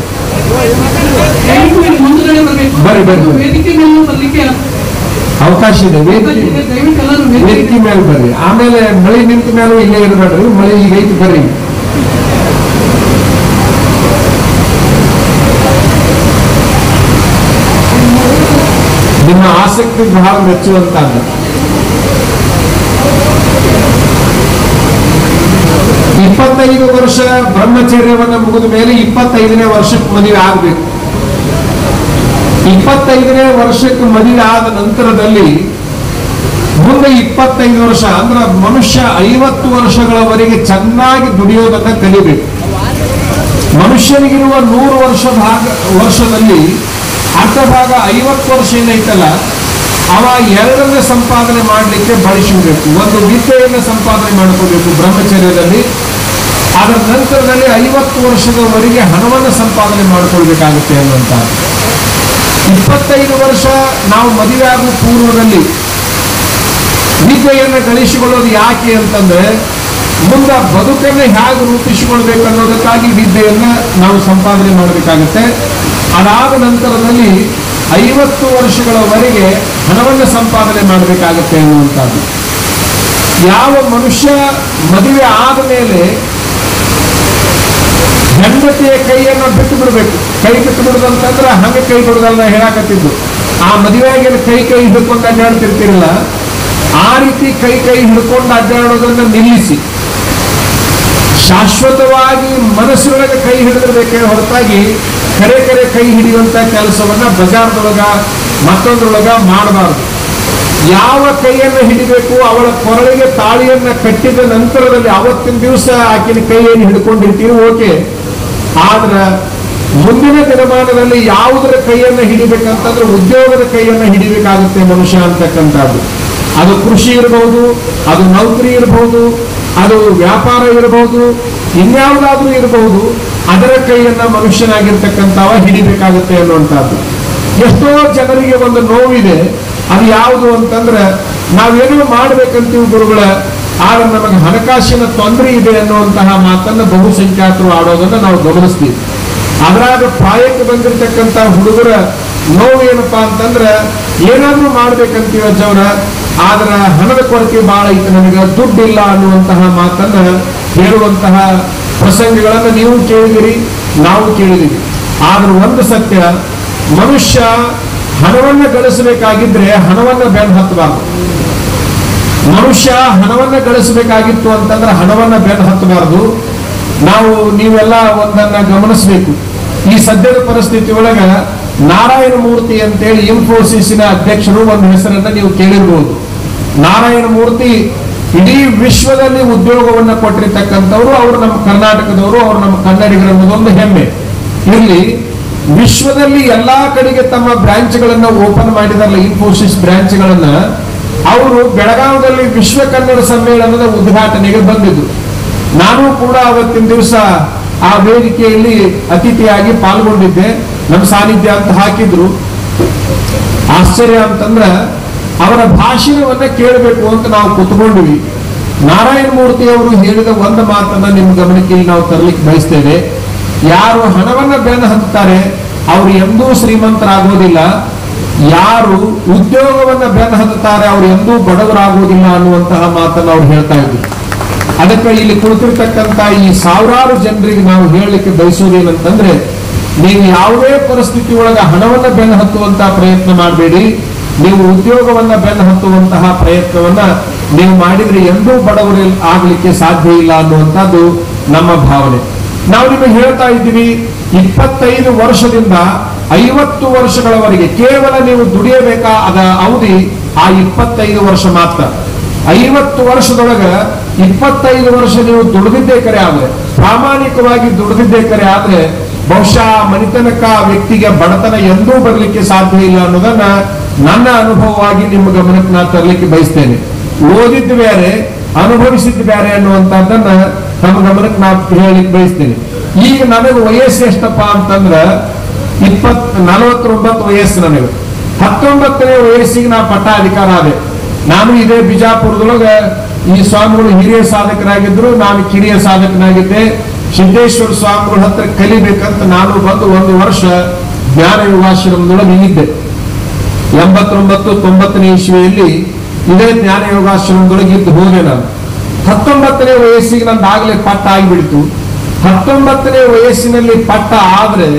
ಅವಕಾಶ ಇದೆ. ವೇದಿಕೆ ಮೇಲೆ ಬರ್ರಿ. ಆಮೇಲೆ ಮಳೆ ನಿಂತ ಮೇಲೂ ಇಲ್ಲೇ ಇರಬೇಡ್ರಿ, ಮಳೆ ಈಗ ಐತಿ ಬರ್ರಿ. ನಿಮ್ಮ ಆಸಕ್ತಿ ಬಹಳ ಮೆಚ್ಚುವಂತಹದ್ದು. 25 ವರ್ಷ ಬ್ರಹ್ಮಚರ್ಯವನ್ನ ಮುಗಿದ ಮೇಲೆ 25ನೇ ವರ್ಷಕ್ಕೆ ಮದುವೆ ಆಗ್ಬೇಕು. 25ನೇ ವರ್ಷಕ್ಕೆ ಮದುವೆ ಆದ ನಂತರದಲ್ಲಿ ಮುಂದೆ 25 ವರ್ಷ ಅಂದ್ರೆ ಮನುಷ್ಯ 50 ವರ್ಷಗಳವರೆಗೆ ಚೆನ್ನಾಗಿ ದುಡಿಯೋದನ್ನ ಕಲಿಬೇಕು. ಮನುಷ್ಯನಿಗಿರುವ 100 ವರ್ಷದಲ್ಲಿ ಅರ್ಧ ಭಾಗ 50 ವರ್ಷ ಏನೈತಲ್ಲ, ಅವ 2ನೇ ಸಂಪಾದನೆ ಮಾಡಲಿಕ್ಕೆ ಬಳಸಬೇಕು. ಒಂದು ವಿದ್ಯೆಯನ್ನು ಸಂಪಾದನೆ ಮಾಡ್ಕೋಬೇಕು ಬ್ರಹ್ಮಚರ್ಯದಲ್ಲಿ. ಅದರ ನಂತರದಲ್ಲಿ 50 ವರ್ಷದವರೆಗೆ ಹಣವನ್ನು ಸಂಪಾದನೆ ಮಾಡ್ಕೊಳ್ಬೇಕಾಗುತ್ತೆ ಅನ್ನುವಂತ. 25 ವರ್ಷ ನಾವು ಮದುವೆ ಆಗುವ ಪೂರ್ವದಲ್ಲಿ ವಿದ್ಯೆಯನ್ನು ಗಳಿಸಿಕೊಳ್ಳೋದು ಯಾಕೆ ಅಂತಂದ್ರೆ ಮುಂದೆ ಬದುಕನ್ನು ಹೇಗೆ ರೂಪಿಸಿಕೊಳ್ಬೇಕು ಅನ್ನೋದಕ್ಕಾಗಿ ವಿದ್ಯೆಯನ್ನ ನಾವು ಸಂಪಾದನೆ ಮಾಡಬೇಕಾಗುತ್ತೆ. ಅದಾದ ನಂತರದಲ್ಲಿ 50 ವರ್ಷಗಳವರೆಗೆ ಹಣವನ್ನು ಸಂಪಾದನೆ ಮಾಡಬೇಕಾಗುತ್ತೆ ಅನ್ನುವಂಥದ್ದು. ಯಾವ ಮನುಷ್ಯ ಮದುವೆ ಆದ ಮೇಲೆ ಹೆಂಡತಿಯ ಕೈಯನ್ನು ಬಿಟ್ಟು ಬಿಡಬೇಕು. ಕೈ ಬಿಟ್ಟು ಬಿಡುದಂತಂದ್ರೆ ಹಂಗೆ ಕೈ ಬಿಡುದಲ್ಲ ಹೇಳಾಕತ್ತಿದ್ದು. ಆ ಮದುವೆಯಾಗಿ ಕೈ ಹಿಡ್ಕೊಂಡು ಅಡ್ಡಾಡ್ತಿರ್ತಿರಲ್ಲ, ಆ ರೀತಿ ಕೈ ಹಿಡ್ಕೊಂಡು ಅಡ್ಡಾಡೋದನ್ನ ನಿಲ್ಲಿಸಿ ಶಾಶ್ವತವಾಗಿ ಮನಸ್ಸಿನೊಳಗೆ ಕೈ ಹಿಡಿದಿರ್ಬೇಕೇ ಹೊರತಾಗಿ ಕರೆ ಕೈ ಹಿಡಿಯುವಂತ ಕೆಲಸವನ್ನ ಬಜಾರ್ದೊಳಗ ಮತ್ತೊಂದ್ರೊಳಗ ಮಾಡಬಾರದು. ಯಾವ ಕೈಯನ್ನು ಹಿಡಿಬೇಕು, ಅವಳ ಕೊರಳಿಗೆ ತಾಳಿಯನ್ನ ಕಟ್ಟಿದ ನಂತರದಲ್ಲಿ ಅವತ್ತಿನ ದಿವಸ ಆಕಿನ ಕೈಯನ್ನು ಹಿಡ್ಕೊಂಡಿರ್ತೀವಿ, ಓಕೆ. ಆದ್ರ ಮುಂದಿನ ದಿನಮಾನದಲ್ಲಿ ಯಾವುದರ ಕೈಯನ್ನು ಹಿಡಿಬೇಕಂತಂದ್ರೆ ಉದ್ಯೋಗದ ಕೈಯನ್ನು ಹಿಡಿಬೇಕಾಗುತ್ತೆ ಮನುಷ್ಯ ಅಂತಕ್ಕಂಥದ್ದು. ಅದು ಕೃಷಿ ಇರಬಹುದು, ಅದು ನೌಕರಿ ಇರಬಹುದು, ಅದು ವ್ಯಾಪಾರ ಇರಬಹುದು, ಇನ್ಯಾವುದಾದ್ರೂ ಇರಬಹುದು. ಅದರ ಕೈಯನ್ನ ಮನುಷ್ಯನಾಗಿರ್ತಕ್ಕಂಥವ ಹಿಡಿಬೇಕಾಗುತ್ತೆ ಅನ್ನುವಂಥದ್ದು. ಎಷ್ಟೋ ಜನರಿಗೆ ಒಂದು ನೋವಿದೆ. ಅದು ಯಾವುದು ಅಂತಂದ್ರೆ ನಾವೇನೋ ಮಾಡ್ಬೇಕಂತೀವಿ ಗುರುಗಳ, ಆದ್ರೆ ನಮಗೆ ಹಣಕಾಸಿನ ತೊಂದರೆ ಇದೆ ಅನ್ನುವಂತಹ ಮಾತನ್ನ ಬಹುಸಂಖ್ಯಾತರು ಆಡೋದನ್ನ ನಾವು ಗಮನಿಸ್ತೀವಿ. ಅದ್ರಾಗ ಪ್ರಾಯಕ್ಕೆ ಬಂದಿರತಕ್ಕಂತ ಹುಡುಗರ ನೋವು ಏನಪ್ಪಾ ಅಂತಂದ್ರೆ ಏನಾದ್ರೂ ಮಾಡ್ಬೇಕಂತೀವಿ ಅಜ್ಜವ್ರ, ಆದ್ರ ಹಣದ ಕೊರತೆ ಬಹಳ ಐತೆ, ನನಗೆ ದುಡ್ಡಿಲ್ಲ ಅನ್ನುವಂತಹ ಮಾತನ್ನ ಹೇಳುವಂತಹ ಪ್ರಸಂಗಗಳನ್ನು ನೀವು ಕೇಳಿದಿರಿ, ನಾವು ಕೇಳಿದಿರಿ. ಆದ್ರೆ ಒಂದು ಸತ್ಯ, ಮನುಷ್ಯ ಹಣವನ್ನ ಗಳಿಸಬೇಕಾಗಿದ್ರೆ ಹಣವನ್ನ ಬೆನ್ನು ಹತ್ತಬಾರದು. ಮನುಷ್ಯ ಹಣವನ್ನ ಗಳಿಸಬೇಕಾಗಿತ್ತು ಅಂತಂದ್ರೆ ಹಣವನ್ನ ಬೆನ್ನು ಹತ್ತಬಾರದು. ನೀವೆಲ್ಲ ಒಂದನ್ನ ಗಮನಿಸಬೇಕು. ಈ ಸದ್ಯದ ಪರಿಸ್ಥಿತಿ ಒಳಗ ನಾರಾಯಣ ಮೂರ್ತಿ ಅಂತೇಳಿ ಇನ್ಫೋಸಿಸ್ನ ಅಧ್ಯಕ್ಷರು ಒಂದು ಹೆಸರನ್ನ ನೀವು ಕೇಳಿರ್ಬೋದು. ನಾರಾಯಣ ಮೂರ್ತಿ ಇಡೀ ವಿಶ್ವದಲ್ಲಿ ಉದ್ಯೋಗವನ್ನ ಕೊಟ್ಟಿರ್ತಕ್ಕಂಥವ್ರು. ಅವರು ನಮ್ಮ ಕರ್ನಾಟಕದವರು, ಅವರು ನಮ್ಮ ಕನ್ನಡಿಗರ ಅನ್ನೋದೊಂದು ಹೆಮ್ಮೆ ಇರಲಿ. ವಿಶ್ವದಲ್ಲಿ ಎಲ್ಲಾ ಕಡೆಗೆ ತಮ್ಮ ಬ್ರಾಂಚ್ಗಳನ್ನ ಓಪನ್ ಮಾಡಿದಾರಲ್ಲ, ಇನ್ಫೋಸಿಸ್ ಬ್ರಾಂಚ್ಗಳನ್ನ. ಅವರು ಬೆಳಗಾವದಲ್ಲಿ ವಿಶ್ವ ಕನ್ನಡ ಸಮ್ಮೇಳನದ ಉದ್ಘಾಟನೆಗೆ ಬಂದಿದ್ರು. ನಾನು ಕೂಡ ಅವತ್ತಿನ ದಿವಸ ಆ ವೇದಿಕೆಯಲ್ಲಿ ಅತಿಥಿಯಾಗಿ ಪಾಲ್ಗೊಂಡಿದ್ದೆ. ನಮ್ಮ ಸಾನ್ನಿಧ್ಯ ಅಂತ ಹಾಕಿದ್ರು. ಆಶ್ಚರ್ಯ ಅಂತಂದ್ರ ಅವರ ಭಾಷಣವನ್ನ ಕೇಳಬೇಕು ಅಂತ ನಾವು ಕೂತ್ಕೊಂಡ್ವಿ. ನಾರಾಯಣ ಮೂರ್ತಿ ಅವರು ಹೇಳಿದ ಒಂದು ಮಾತನ್ನ ನಿಮ್ಮ ಗಮನಕ್ಕೆ ಇಲ್ಲಿ ನಾವು ತರಲಿಕ್ಕೆ ಬಯಸ್ತೇವೆ. ಯಾರು ಹಣವನ್ನ ಬೆನ್ನ ಹತ್ತಾರೆ ಅವರು ಎಂದೂ ಶ್ರೀಮಂತರಾಗೋದಿಲ್ಲ, ಯಾರು ಉದ್ಯೋಗವನ್ನ ಬೆನ್ನ ಹತ್ತಾರೆ ಅವರು ಎಂದೂ ಬಡವರಾಗುವುದಿಲ್ಲ ಅನ್ನುವಂತಹ ಮಾತನ್ನು ಅವ್ರು ಹೇಳ್ತಾ ಇದ್ರು. ಅದಕ್ಕೆ ಇಲ್ಲಿ ಕುಳಿತಿರ್ತಕ್ಕಂಥ ಈ ಸಾವಿರಾರು ಜನರಿಗೆ ನಾವು ಹೇಳಲಿಕ್ಕೆ ಬಯಸೋದೇನಂತಂದ್ರೆ, ನೀವು ಯಾವುದೇ ಪರಿಸ್ಥಿತಿ ಒಳಗ ಹಣವನ್ನ ಬೆನ್ನ ಹತ್ತುವಂತಹ ಪ್ರಯತ್ನ ಮಾಡಬೇಡಿ. ನೀವು ಉದ್ಯೋಗವನ್ನ ಬೆನ್ನ ಹತ್ತುವಂತಹ ಪ್ರಯತ್ನವನ್ನ ನೀವು ಮಾಡಿದ್ರೆ ಎಂದೂ ಬಡವರು ಆಗ್ಲಿಕ್ಕೆ ಸಾಧ್ಯ ಇಲ್ಲ ಅನ್ನುವಂಥದ್ದು ನಮ್ಮ ಭಾವನೆ. ನಾವು ನಿಮಗೆ ಹೇಳ್ತಾ ಇದ್ದೀವಿ, 25 ವರ್ಷದಿಂದ 50 ವರ್ಷಗಳವರೆಗೆ ಕೇವಲ ನೀವು ದುಡಿಯಬೇಕಾದ ಅವಧಿ ಆ 25 ವರ್ಷ ಮಾತ್ರ. 50 ವರ್ಷದೊಳಗ 25 ವರ್ಷ ನೀವು ದುಡಿದಿದ್ದೇ ಕರೆ ಆದ್ರೆ, ಪ್ರಾಮಾಣಿಕವಾಗಿ ದುಡಿದಿದ್ದೇ ಕರೆ ಆದ್ರೆ ಬಹುಶಃ ಮನಿತನಕ ವ್ಯಕ್ತಿಗೆ ಬಡತನ ಎಂದೂ ಬರಲಿಕ್ಕೆ ಸಾಧ್ಯ ಇಲ್ಲ ಅನ್ನೋದನ್ನ ನನ್ನ ಅನುಭವವಾಗಿ ನಿಮ್ಮ ಗಮನಕ್ಕೆ ನಾನು ತರಲಿಕ್ಕೆ ಬಯಸ್ತೇನೆ. ಓದಿದ್ದು ಬೇರೆ, ಅನುಭವಿಸಿದ್ದು ಬೇರೆ ಅನ್ನುವಂಥದ್ದನ್ನ ತಮ್ಮ ಗಮನಕ್ಕೆ ನಾನು ಹೇಳಲಿಕ್ಕೆ ಬಯಸ್ತೇನೆ. ಈಗ ನನಗೆ ವಯಸ್ಸು ಎಷ್ಟಪ್ಪ ಅಂತಂದ್ರ 49 ವಯಸ್ಸು. ನನಗೆ 19ನೇ ವಯಸ್ಸಿಗೆ ನಾ ಪಟ್ಟಾಧಿಕಾರ ಆದೆ. ನಾನು ಇದೇ ಬಿಜಾಪುರದೊಳಗ ಈ ಸ್ವಾಮಿಗಳು ಹಿರಿಯ ಸಾಧಕರಾಗಿದ್ರು, ನಾನು ಕಿರಿಯ ಸಾಧಕನಾಗಿದ್ದೆ. ಸಿದ್ದೇಶ್ವರ ಸ್ವಾಮಿಗಳ ಹತ್ರ ಕಲಿಬೇಕಂತ ನಾನು ಬಂದು 1 ವರ್ಷ ಜ್ಞಾನ ಯೋಗಾಶ್ರಮದೊಳಗೆ ಇದ್ದೆ. 89-90ನೇ ಇಸ್ವಿಯಲ್ಲಿ ಇದೇ ಜ್ಞಾನ ಯೋಗಾಶ್ರಮದೊಳಗೆ ಇದ್ದು ಹೋದೆ ನಾನು. 19ನೇ ವಯಸ್ಸಿಗೆ ನಂದಾಗಲೇ ಪಟ್ಟ ಆಗಿಬಿಡ್ತು. 19ನೇ ವಯಸ್ಸಿನಲ್ಲಿ ಪಟ್ಟ ಆದ್ರೆ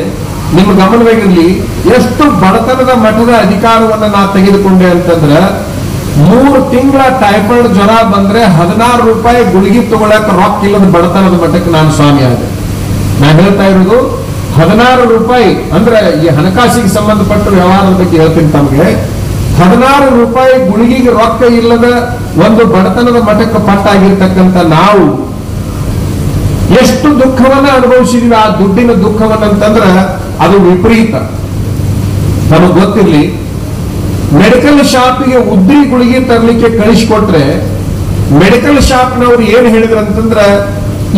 ನಿಮ್ಮ ಗಮನವಾಗಿರ್ಲಿ, ಎಷ್ಟು ಬಡತನದ ಮಠದ ಅಧಿಕಾರವನ್ನ ನಾ ತೆಗೆದುಕೊಂಡೆ ಅಂತಂದ್ರ, 3 ತಿಂಗಳ ಟೈಫಾಯ್ಡ್ ಜ್ವರ ಬಂದ್ರೆ 16 ರೂಪಾಯಿ ಗುಳಿಗೆ ತಗೊಳಕ್ ರೊಕ್ಕ ಇಲ್ಲದ ಬಡತನದ ಮಠಕ್ಕೆ ನಾನು ಸ್ವಾಮಿ ಆದೆ. ನಾನು ಹೇಳ್ತಾ ಇರೋದು 16 ರೂಪಾಯಿ ಅಂದ್ರೆ ಈ ಹಣಕಾಸಿಗೆ ಸಂಬಂಧಪಟ್ಟ ವ್ಯವಹಾರದ ಬಗ್ಗೆ ಹೇಳ್ತೀನಿ ತಮಗೆ. 16 ರೂಪಾಯಿ ಗುಳಿಗೆಗೆ ರೊಕ್ಕ ಇಲ್ಲದ ಒಂದು ಬಡತನದ ಮಠಕ್ಕೆ ಪಟ್ಟಾಗಿರ್ತಕ್ಕಂಥ ನಾವು ಎಷ್ಟು ದುಃಖವನ್ನ ಅನುಭವಿಸಿದೀವಿ. ಆ ದುಡ್ಡಿನ ದುಃಖವನ್ನಂತಂದ್ರ ಅದು ವಿಪರೀತ. ನಮಗೆ ಗೊತ್ತಿರ್ಲಿ, ಮೆಡಿಕಲ್ ಶಾಪಿಗೆ ಉದ್ರಿ ಗುಳಿಗೆ ತರಲಿಕ್ಕೆ ಕಳಿಸಿಕೊಟ್ರೆ ಮೆಡಿಕಲ್ ಶಾಪ್ನವ್ರು ಏನ್ ಹೇಳಿದ್ರಂತಂದ್ರ,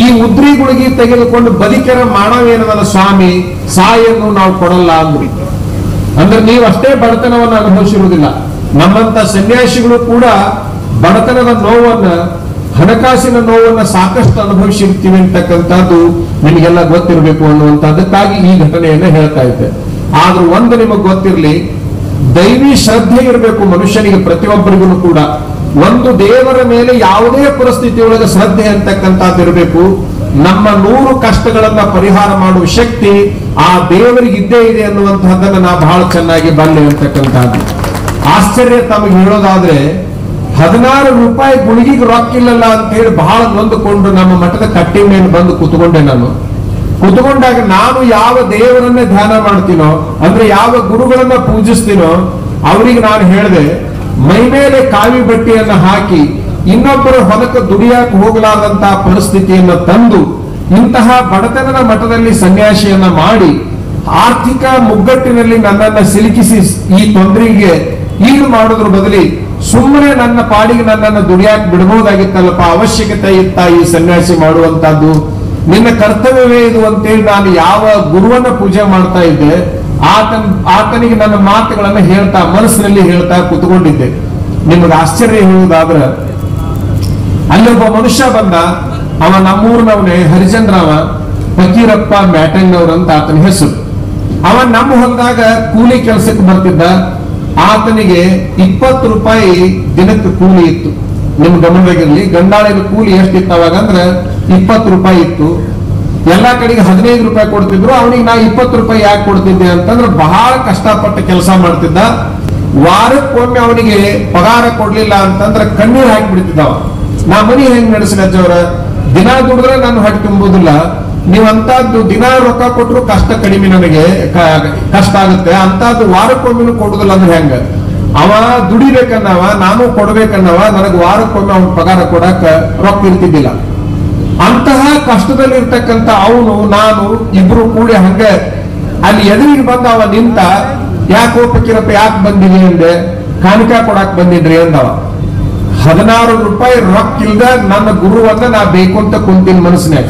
ಈ ಉದ್ರಿ ಗುಳಿಗೆ ತೆಗೆದುಕೊಂಡು ಬದುಕರ ಮಾನವೇನದಲ್ಲ ಸ್ವಾಮಿ, ಸಾಯನ್ನು ನಾವು ಕೊಡಲ್ಲ ಅಂದ್ರಿ. ಅಂದ್ರೆ ನೀವು ಅಷ್ಟೇ ಬಡತನವನ್ನು ಅನುಭವಿಸಿರುವುದಿಲ್ಲ, ನಮ್ಮಂತ ಸನ್ಯಾಸಿಗಳು ಕೂಡ ಬಡತನದ ನೋವನ್ನ, ಹಣಕಾಸಿನ ನೋವನ್ನ ಸಾಕಷ್ಟು ಅನುಭವಿಸಿರ್ತೀವಿ ಅಂತಕ್ಕಂಥದ್ದು ನಿಮಗೆಲ್ಲ ಗೊತ್ತಿರಬೇಕು ಅನ್ನುವಂಥದ್ದಕ್ಕಾಗಿ ಈ ಘಟನೆಯನ್ನ ಹೇಳ್ತಾ ಇದ್ದೆ. ಆದ್ರೂ ಒಂದು ನಿಮಗೆ ಗೊತ್ತಿರಲಿ, ದೈವಿ ಶ್ರದ್ಧೆ ಇರಬೇಕು ಮನುಷ್ಯನಿಗೆ, ಪ್ರತಿಯೊಬ್ಬರಿಗೂ ಕೂಡ. ಒಂದು ದೇವರ ಮೇಲೆ ಯಾವುದೇ ಪರಿಸ್ಥಿತಿಯೊಳಗೆ ಶ್ರದ್ಧೆ ಅಂತಕ್ಕಂಥದ್ದು ಇರಬೇಕು. ನಮ್ಮ 100 ಕಷ್ಟಗಳನ್ನ ಪರಿಹಾರ ಮಾಡುವ ಶಕ್ತಿ ಆ ದೇವರಿಗೆ ಇದ್ದೇ ಇದೆ ಅನ್ನುವಂತಹದ್ದನ್ನ ನಾ ಬಹಳ ಚೆನ್ನಾಗಿ ಬಲ್ಲೆ ಅಂತಕ್ಕಂಥದ್ದು. ಆಶ್ಚರ್ಯ ತಮಗೆ ಹೇಳೋದಾದ್ರೆ, 16 ರೂಪಾಯಿ ಗುಳಿಗೆಗೆ ರೊಕ್ಕ ಇಲ್ಲಲ್ಲ ಅಂತ ಹೇಳಿ ಬಹಳ ನೊಂದುಕೊಂಡು ನಮ್ಮ ಮಠದ ಕಟ್ಟಿ ಮೇಲೆ ಬಂದು ಕೂತ್ಕೊಂಡೆ. ನಾನು ಕೂತ್ಕೊಂಡಾಗ ನಾನು ಯಾವ ದೇವರನ್ನ ಧ್ಯಾನ ಮಾಡ್ತೀನೋ, ಅಂದ್ರೆ ಯಾವ ಗುರುಗಳನ್ನ ಪೂಜಿಸ್ತೀನೋ ಅವರಿಗೆ ನಾನು ಹೇಳಿದೆ, ಮೈ ಮೇಲೆ ಕಾವಿ ಬಟ್ಟೆಯನ್ನ ಹಾಕಿ ಇನ್ನೊಬ್ಬರ ಹೊಲಕ್ಕೆ ದುಡಿಯಾಕ ಹೋಗಲಾದಂತಹ ಪರಿಸ್ಥಿತಿಯನ್ನ ತಂದು ಇಂತಹ ಬಡತನದ ಮಠದಲ್ಲಿ ಸನ್ಯಾಸಿಯನ್ನ ಮಾಡಿ ಆರ್ಥಿಕ ಮುಗ್ಗಟ್ಟಿನಲ್ಲಿ ನನ್ನನ್ನ ಸಿಲುಕಿಸಿ ಈ ತೊಂದರೆಗೆ ಈಡು ಮಾಡೋದ್ರ ಬದಲಿ ಸುಮ್ಮನೆ ನನ್ನ ಪಾಡಿಗೆ ನನ್ನನ್ನು ದುಡಿಯಾಕ ಬಿಡಬಹುದಾಗಿತ್ತಲ್ಲಪ್ಪ, ಅವಶ್ಯಕತೆ ಇತ್ತ ಈ ಸನ್ಯಾಸಿ ಮಾಡುವಂತಹದ್ದು, ನಿನ್ನ ಕರ್ತವ್ಯವೇ ಇದು ಅಂತೇಳಿ ನಾನು ಯಾವ ಗುರುವನ್ನ ಪೂಜೆ ಮಾಡ್ತಾ ಇದ್ದೆ ಆತನಿಗೆ ನನ್ನ ಮಾತುಗಳನ್ನ ಹೇಳ್ತಾ ಮನಸ್ಸಿನಲ್ಲಿ ಹೇಳ್ತಾ ಕೂತ್ಕೊಂಡಿದ್ದೆ. ನಿಮಗೆ ಆಶ್ಚರ್ಯ ಹೇಳುವುದಾದ್ರ, ಅಲ್ಲೊಬ್ಬ ಮನುಷ್ಯ ಬಂದ. ಅವ ನಮ್ಮೂರಿನವನೇ, ಹರಿಚಂದ್ರವ, ಫಕೀರಪ್ಪ ಮ್ಯಾಟಂಗ್ನವ್ರಂತ ಆತನ ಹೆಸರು. ಅವ ನಮ್ಮ ಹೊಲದಾಗ ಕೂಲಿ ಕೆಲಸಕ್ಕೆ ಬರ್ತಿದ್ದ. ಆತನಿಗೆ 20 ರೂಪಾಯಿ ದಿನಕ್ಕೆ ಕೂಲಿ ಇತ್ತು. ನಿಮ್ ಗಮನವಾಗಿರ್ಲಿ, ಗಂಡಾಳಿನ ಕೂಲಿ ಎಷ್ಟಿತ್ತು ಅವಾಗ ಅಂದ್ರೆ 20 ರೂಪಾಯಿ ಇತ್ತು. ಎಲ್ಲಾ ಕಡೆಗೆ 15 ರೂಪಾಯಿ ಕೊಡ್ತಿದ್ರು. ಅವನಿಗೆ ನಾ 20 ರೂಪಾಯಿ ಯಾಕೆ ಕೊಡ್ತಿದ್ದೆ ಅಂತಂದ್ರೆ ಬಹಳ ಕಷ್ಟಪಟ್ಟು ಕೆಲಸ ಮಾಡ್ತಿದ್ದ. ವಾರಕ್ಕೊಮ್ಮೆ ಅವನಿಗೆ ಪಗಾರ ಕೊಡ್ಲಿಲ್ಲ ಅಂತಂದ್ರೆ ಕಣ್ಣೀರ್ ಹಾಕಿಬಿಡ್ತಿದ್ದವ. ನಾ ಮನಿ ಹೆಂಗ್ ನಡೆಸಲಜ್ಜವ್ರ, ದಿನ ದುಡಿದ್ರೆ ನಾನು ಹೊಟ್ಟೆ ತುಂಬುದಿಲ್ಲ, ನೀವಂತದ್ದು ದಿನ ರೊಕ್ಕ ಕೊಟ್ಟರು ಕಷ್ಟ ಕಡಿಮೆ, ನನಗೆ ಕಷ್ಟ ಆಗುತ್ತೆ, ಅಂತದ್ದು ವಾರಕ್ಕೊಮ್ಮೆ ಕೊಡುದಿಲ್ಲ ಅಂದ್ರೆ ಹೆಂಗ? ಅವ ದುಡಿಬೇಕನ್ನವ, ನಾನು ಕೊಡ್ಬೇಕನ್ನವ, ನನಗೆ ವಾರಕ್ಕೊಮ್ಮೆ ಅವನ ಪಗಾರ ಕೊಡಾಕ ರೊಕ್ಕ ಇರ್ತಿದ್ದಿಲ್ಲ. ಅಂತಹ ಕಷ್ಟದಲ್ಲಿ ಇರ್ತಕ್ಕಂಥ ಅವನು ನಾನು ಇಬ್ರು ಕೂಡಿ ಹಂಗ ಅಲ್ಲಿ ಎದುರಿಗೆ ಬಂದ. ಅವ ನಿಂತ, ಯಾಕೆ ಹೋಗ್ಬೇಕಿರಪ್ಪ, ಯಾಕೆ ಬಂದಿರಿ ಅಂದೆ. ಕಾಣಿಕಾ ಕೊಡಾಕ್ ಬಂದಿದ್ರಿ ಅಂದವ. 16 ರೂಪಾಯಿ ರೊಕ್ಕ ಇಲ್ದ ನನ್ನ ಗುರುವನ್ನ ನಾ ಬೇಕು ಅಂತ ಕುಂತೀನಿ ಮನಸ್ಸಿನಾಗ.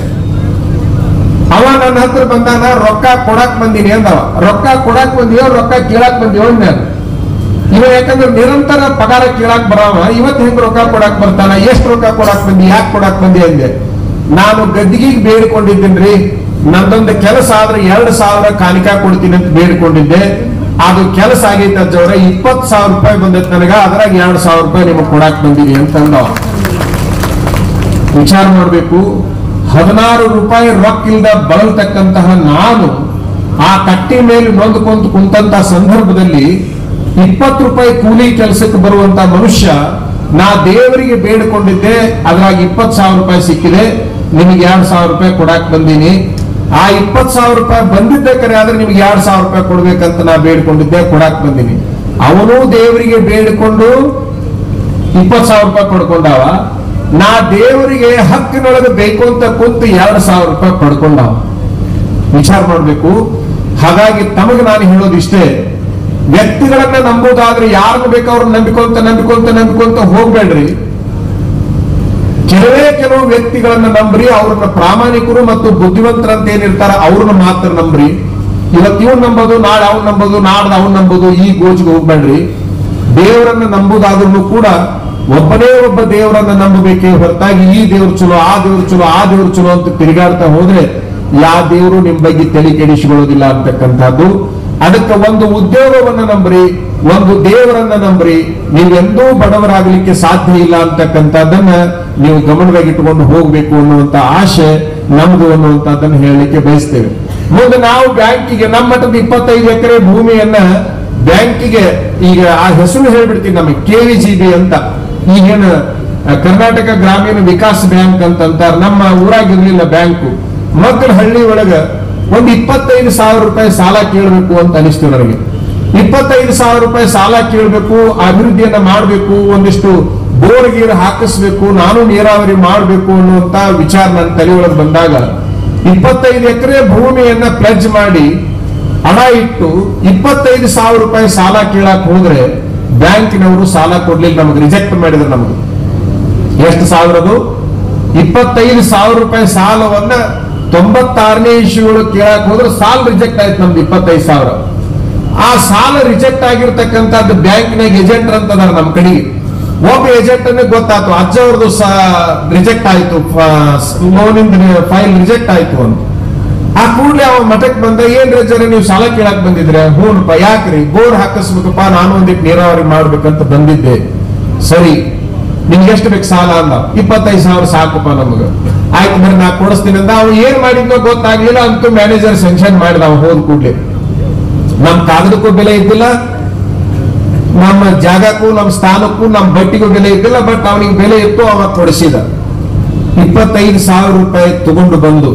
ಅವ ಅವ ನನ್ನ ಹತ್ರ ಬಂದಾನ, ರೊಕ್ಕ ಕೊಡಾಕ್ ಬಂದೀನಿ ಅಂದವ. ರೊಕ್ಕ ಕೊಡಾಕ್ ಬಂದಿಯೋ ರೊಕ್ಕ ಕೇಳಾಕ್ ಬಂದಿಯೋ ನಾನು ಇವ, ಯಾಕಂದ್ರೆ ನಿರಂತರ ಪಗಾರ ಕೇಳಾಕ್ ಬರವ, ಇವತ್ತು ಹೆಂಗ್ ರೊಕ್ಕ ಕೊಡಾಕ್ ಬರ್ತಾನ, ಎಷ್ಟು ರೊಕ್ಕ ಕೊಡಾಕ್ ಬಂದಿ, ಯಾಕೆ ಕೊಡಾಕ್ ಬಂದಿ ಅಂದೆ. ನಾನು ಗದ್ದಿಗೆ ಬೇಡಿಕೊಂಡಿದ್ದೇನ್ರಿ, ನಂದೊಂದು ಕೆಲಸ ಆದ್ರೆ 2,000 ಕಾಣಿಕಾ ಕೊಡ್ತೀನಿ ಅಂತ ಬೇಡಿಕೊಂಡಿದ್ದೆ. ಅದು ಕೆಲಸ ಆಗೈತೆ ಅಜ್ಜವ್ರ, 20,000 ರೂಪಾಯಿ ಬಂದೈತೆ ನನಗ, ಅದ್ರಾಗ 2,000 ರೂಪಾಯಿ ನಿಮಗೆ ಕೊಡಾಕ್ ಬಂದಿನಿ ಅಂತಂದವ. ವಿಚಾರ ಮಾಡ್ಬೇಕು, 16 ರೂಪಾಯಿ ರೊಕ್ಕ ಇಲ್ದ ಬಳಲ್ತಕ್ಕಂತಹ ನಾನು ಆ ಕಟ್ಟಿ ಮೇಲೆ ನೊಂದ್ಕೊಂತ ಕುಂತ ಸಂದರ್ಭದಲ್ಲಿ 20 ರೂಪಾಯಿ ಕೂಲಿ ಕೆಲಸಕ್ಕೆ ಬರುವಂತ ಮನುಷ್ಯ, ನಾ ದೇವರಿಗೆ ಬೇಡಿಕೊಂಡಿದ್ದೆ, ಅದ್ರಾಗ 20,000 ರೂಪಾಯಿ ಸಿಕ್ಕಿದೆ, ನಿಮಗೆ 2,000 ರೂಪಾಯಿ ಕೊಡಾಕ್ ಬಂದೀನಿ. ಆ 20,000 ರೂಪಾಯಿ ಬಂದಿದ್ದೆ ಕರೆ, ಆದ್ರೆ ನಿಮ್ಗೆ 2,000 ರೂಪಾಯಿ ಕೊಡ್ಬೇಕಂತ ನಾ ಬೇಡ್ಕೊಂಡಿದ್ದೆ, ಕೊಡಾಕ್ ಬಂದೀನಿ. ಅವನು ದೇವರಿಗೆ ಬೇಡಿಕೊಂಡು 20,000 ರೂಪಾಯಿ ಪಡ್ಕೊಂಡಾವ, ನಾ ದೇವರಿಗೆ ಹಕ್ಕಿನೊಳಗೆ ಬೇಕು ಅಂತ ಕುಂತು 2,000 ರೂಪಾಯಿ ಪಡ್ಕೊಂಡಾವ. ವಿಚಾರ ಮಾಡ್ಬೇಕು. ಹಾಗಾಗಿ ತಮಗೆ ನಾನು ಹೇಳೋದಿಷ್ಟೇ, ವ್ಯಕ್ತಿಗಳನ್ನ ನಂಬುದಾದ್ರೆ ಯಾರನ್ನು ಬೇಕು ಅವ್ರನ್ನ ನಂಬಿಕೊಂತ ಹೋಗ್ಬೇಡ್ರಿ. ಕೆಲವು ವ್ಯಕ್ತಿಗಳನ್ನ ನಂಬ್ರಿ, ಅವ್ರನ್ನ ಪ್ರಾಮಾಣಿಕರು ಮತ್ತು ಬುದ್ಧಿವಂತರಂತ ಏನಿರ್ತಾರ ಅವ್ರನ್ನ ಮಾತ್ರ ನಂಬ್ರಿ. ಇವತ್ತು ಇವನ್ ನಂಬೋದು, ನಾಳೆ ಅವ್ನ್ ನಂಬೋದು, ನಾಡ್ದು ಅವ್ನ್ ನಂಬೋದು, ಈ ಗೋಜಿಗೆ ಹೋಗ್ಬೇಡ್ರಿ. ದೇವರನ್ನ ನಂಬುದಾದ್ರೂ ಕೂಡ ಒಬ್ಬನೇ ಒಬ್ಬ ದೇವರನ್ನ ನಂಬಬೇಕೇ ಹೊರತಾಗಿ ಈ ದೇವ್ರು ಚಲೋ, ಆ ದೇವ್ರು ಚಲೋ, ಆ ದೇವ್ರು ಚಲೋ ಅಂತ ತಿರುಗಾಡ್ತಾ ಹೋದ್ರೆ ಯಾವ ದೇವರು ನಿಮ್ ಬಗ್ಗೆ ತಲೆ ಕೆಡಿಸಿಕೊಳ್ಳೋದಿಲ್ಲ ಅಂತಕ್ಕಂಥದ್ದು. ಅದಕ್ಕೆ ಒಂದು ಉದ್ಯೋಗವನ್ನ ನಂಬ್ರಿ, ಒಂದು ದೇವರನ್ನ ನಂಬ್ರಿ, ನೀವೆಂದೂ ಬಡವರಾಗಲಿಕ್ಕೆ ಸಾಧ್ಯ ಇಲ್ಲ ಅಂತಕ್ಕಂಥದ್ದನ್ನ ನೀವು ಗಮನವಾಗಿಟ್ಟುಕೊಂಡು ಹೋಗ್ಬೇಕು ಅನ್ನುವಂತ ಆಶೆ ನಮ್ದು ಅನ್ನುವಂಥದ್ದನ್ನು ಹೇಳಲಿಕ್ಕೆ ಬಯಸ್ತೇವೆ. ಮುಂದೆ ನಾವು ಬ್ಯಾಂಕಿಗೆ ನಮ್ಮ ಮಟ್ಟದ 25 ಎಕರೆ ಭೂಮಿಯನ್ನ ಬ್ಯಾಂಕಿಗೆ, ಈಗ ಆ ಹೆಸರು ಹೇಳ್ಬಿಡ್ತೀನಿ, ನಮಗೆ KVGB ಅಂತ, ಈಗೇನು ಕರ್ನಾಟಕ ಗ್ರಾಮೀಣ ವಿಕಾಸ ಬ್ಯಾಂಕ್ ಅಂತಂತಾರೆ. ನಮ್ಮ ಊರಾಗಿರ್ಲಿಲ್ಲ ಬ್ಯಾಂಕು, ಮಕ್ಕಳ ಹಳ್ಳಿ ಒಳಗ ಒಂದು 25,000 ರೂಪಾಯಿ ಸಾಲ ಕೇಳಬೇಕು ಅಂತ ಅನಿಸ್ತು ನನಗೆ. 25,000 ರೂಪಾಯಿ ಸಾಲ ಕೇಳಬೇಕು, ಅಭಿವೃದ್ಧಿಯನ್ನ ಮಾಡಬೇಕು, ಒಂದಿಷ್ಟು ಬೋರ್ ಗೀರ್ ಹಾಕಿಸ್ಬೇಕು, ನಾನು ನೀರಾವರಿ ಮಾಡಬೇಕು ಅನ್ನುವಂತ ವಿಚಾರ ನನ್ನ ತಲೆ ಒಳಗೆ ಬಂದಾಗ 25 ಎಕರೆ ಭೂಮಿಯನ್ನ ಪ್ಲೆಜ್ ಮಾಡಿ ಹಣ ಇಟ್ಟು 25,000 ರೂಪಾಯಿ ಸಾಲ ಕೇಳಕ್ ಹೋದ್ರೆ ಬ್ಯಾಂಕಿನವರು ಸಾಲ ಕೊಡ್ಲಿಲ್ಲ, ನಮಗೆ ರಿಜೆಕ್ಟ್ ಮಾಡಿದ್ರು. ನಮಗೆ ಎಷ್ಟು ಸಾವಿರದು 25,000 ರೂಪಾಯಿ ಸಾಲವನ್ನ 96ನೇ ಇಶ್ಯೂಗಳು ಕೇಳಕ್ ಹೋದ್ರೆ ಸಾಲ ರಿಜೆಕ್ಟ್ ಆಯ್ತು ನಮ್ದು 25,000. ಆ ಸಾಲ ರಿಜೆಕ್ಟ್ ಆಗಿರ್ತಕ್ಕಂಥದ್ದು ಬ್ಯಾಂಕಿನಾಗ ಏಜೆಂಟ್ ಅಂತದಾರ ನಮ್ಮ ಕಡೆಗೆ. ಒಬ್ಬ ಏಜೆಂಟ್ ಅನ್ನೇ ಗೊತ್ತಾಯ್ತು, ಅಜ್ಜ ಅವ್ರದ್ದು ರಿಜೆಕ್ಟ್ ಆಯ್ತು, ಲೋನಿಂದ ಫೈಲ್ ರಿಜೆಕ್ಟ್ ಆಯ್ತು ಅಂತ. ಆ ಕೂಡಲೇ ಅವ ಮಠಕ್ಕೆ ಬಂದ, ಏನ್ ರಜರ ನೀವು ಸಾಲ ಕೇಳಕ್ ಬಂದಿದ್ರೆ? ಹೂನಪ್ಪ, ಯಾಕ್ರಿ? ಬೋರ್ ಹಾಕಿಸ್ಬೇಕಪ್ಪ, ನಾನು ಒಂದಿಟ್ಟು ನೀರಾವರಿ ಮಾಡ್ಬೇಕಂತ ಬಂದಿದ್ದೆ. ಸರಿ, ನಿಮ್ಗೆ ಎಷ್ಟು ಬೇಕು ಸಾಲ ಅಂದ. 25,000 ಸಾಕಪ್ಪ ನಮಗ. ಆಯ್ತು ಬರೀ ನಾ ಕೊಡಿಸ್ತೀನಿ ಅಂದ. ಅವ್ ಏನ್ ಮಾಡಿದ್ನೋ ಗೊತ್ತಾಗ್ಲಿಲ್ಲ, ಅಂತೂ ಮ್ಯಾನೇಜರ್ ಸೆಂಕ್ಷನ್ ಮಾಡಿದ. ಅವ ಹೋದ್ ಕೂಡ್ಲೆ ನಮ್ ಕಾಗದಕ್ಕೂ ಬೆಲೆ ಇದ್ದಿಲ್ಲ, ನಮ್ಮ ಜಾಗಕ್ಕೂ ನಮ್ಮ ಸ್ಥಾನಕ್ಕೂ ನಮ್ಮ ಬಟ್ಟಿಗೂ ಬೆಲೆ ಇದ್ದಿಲ್ಲ. ಬಟ್ ಅವನಿಗೆ ಬೆಲೆ ಇತ್ತು, ಅವ ಕೊಡಿಸಿದ. 25,000 ರೂಪಾಯಿ ತಗೊಂಡು ಬಂದು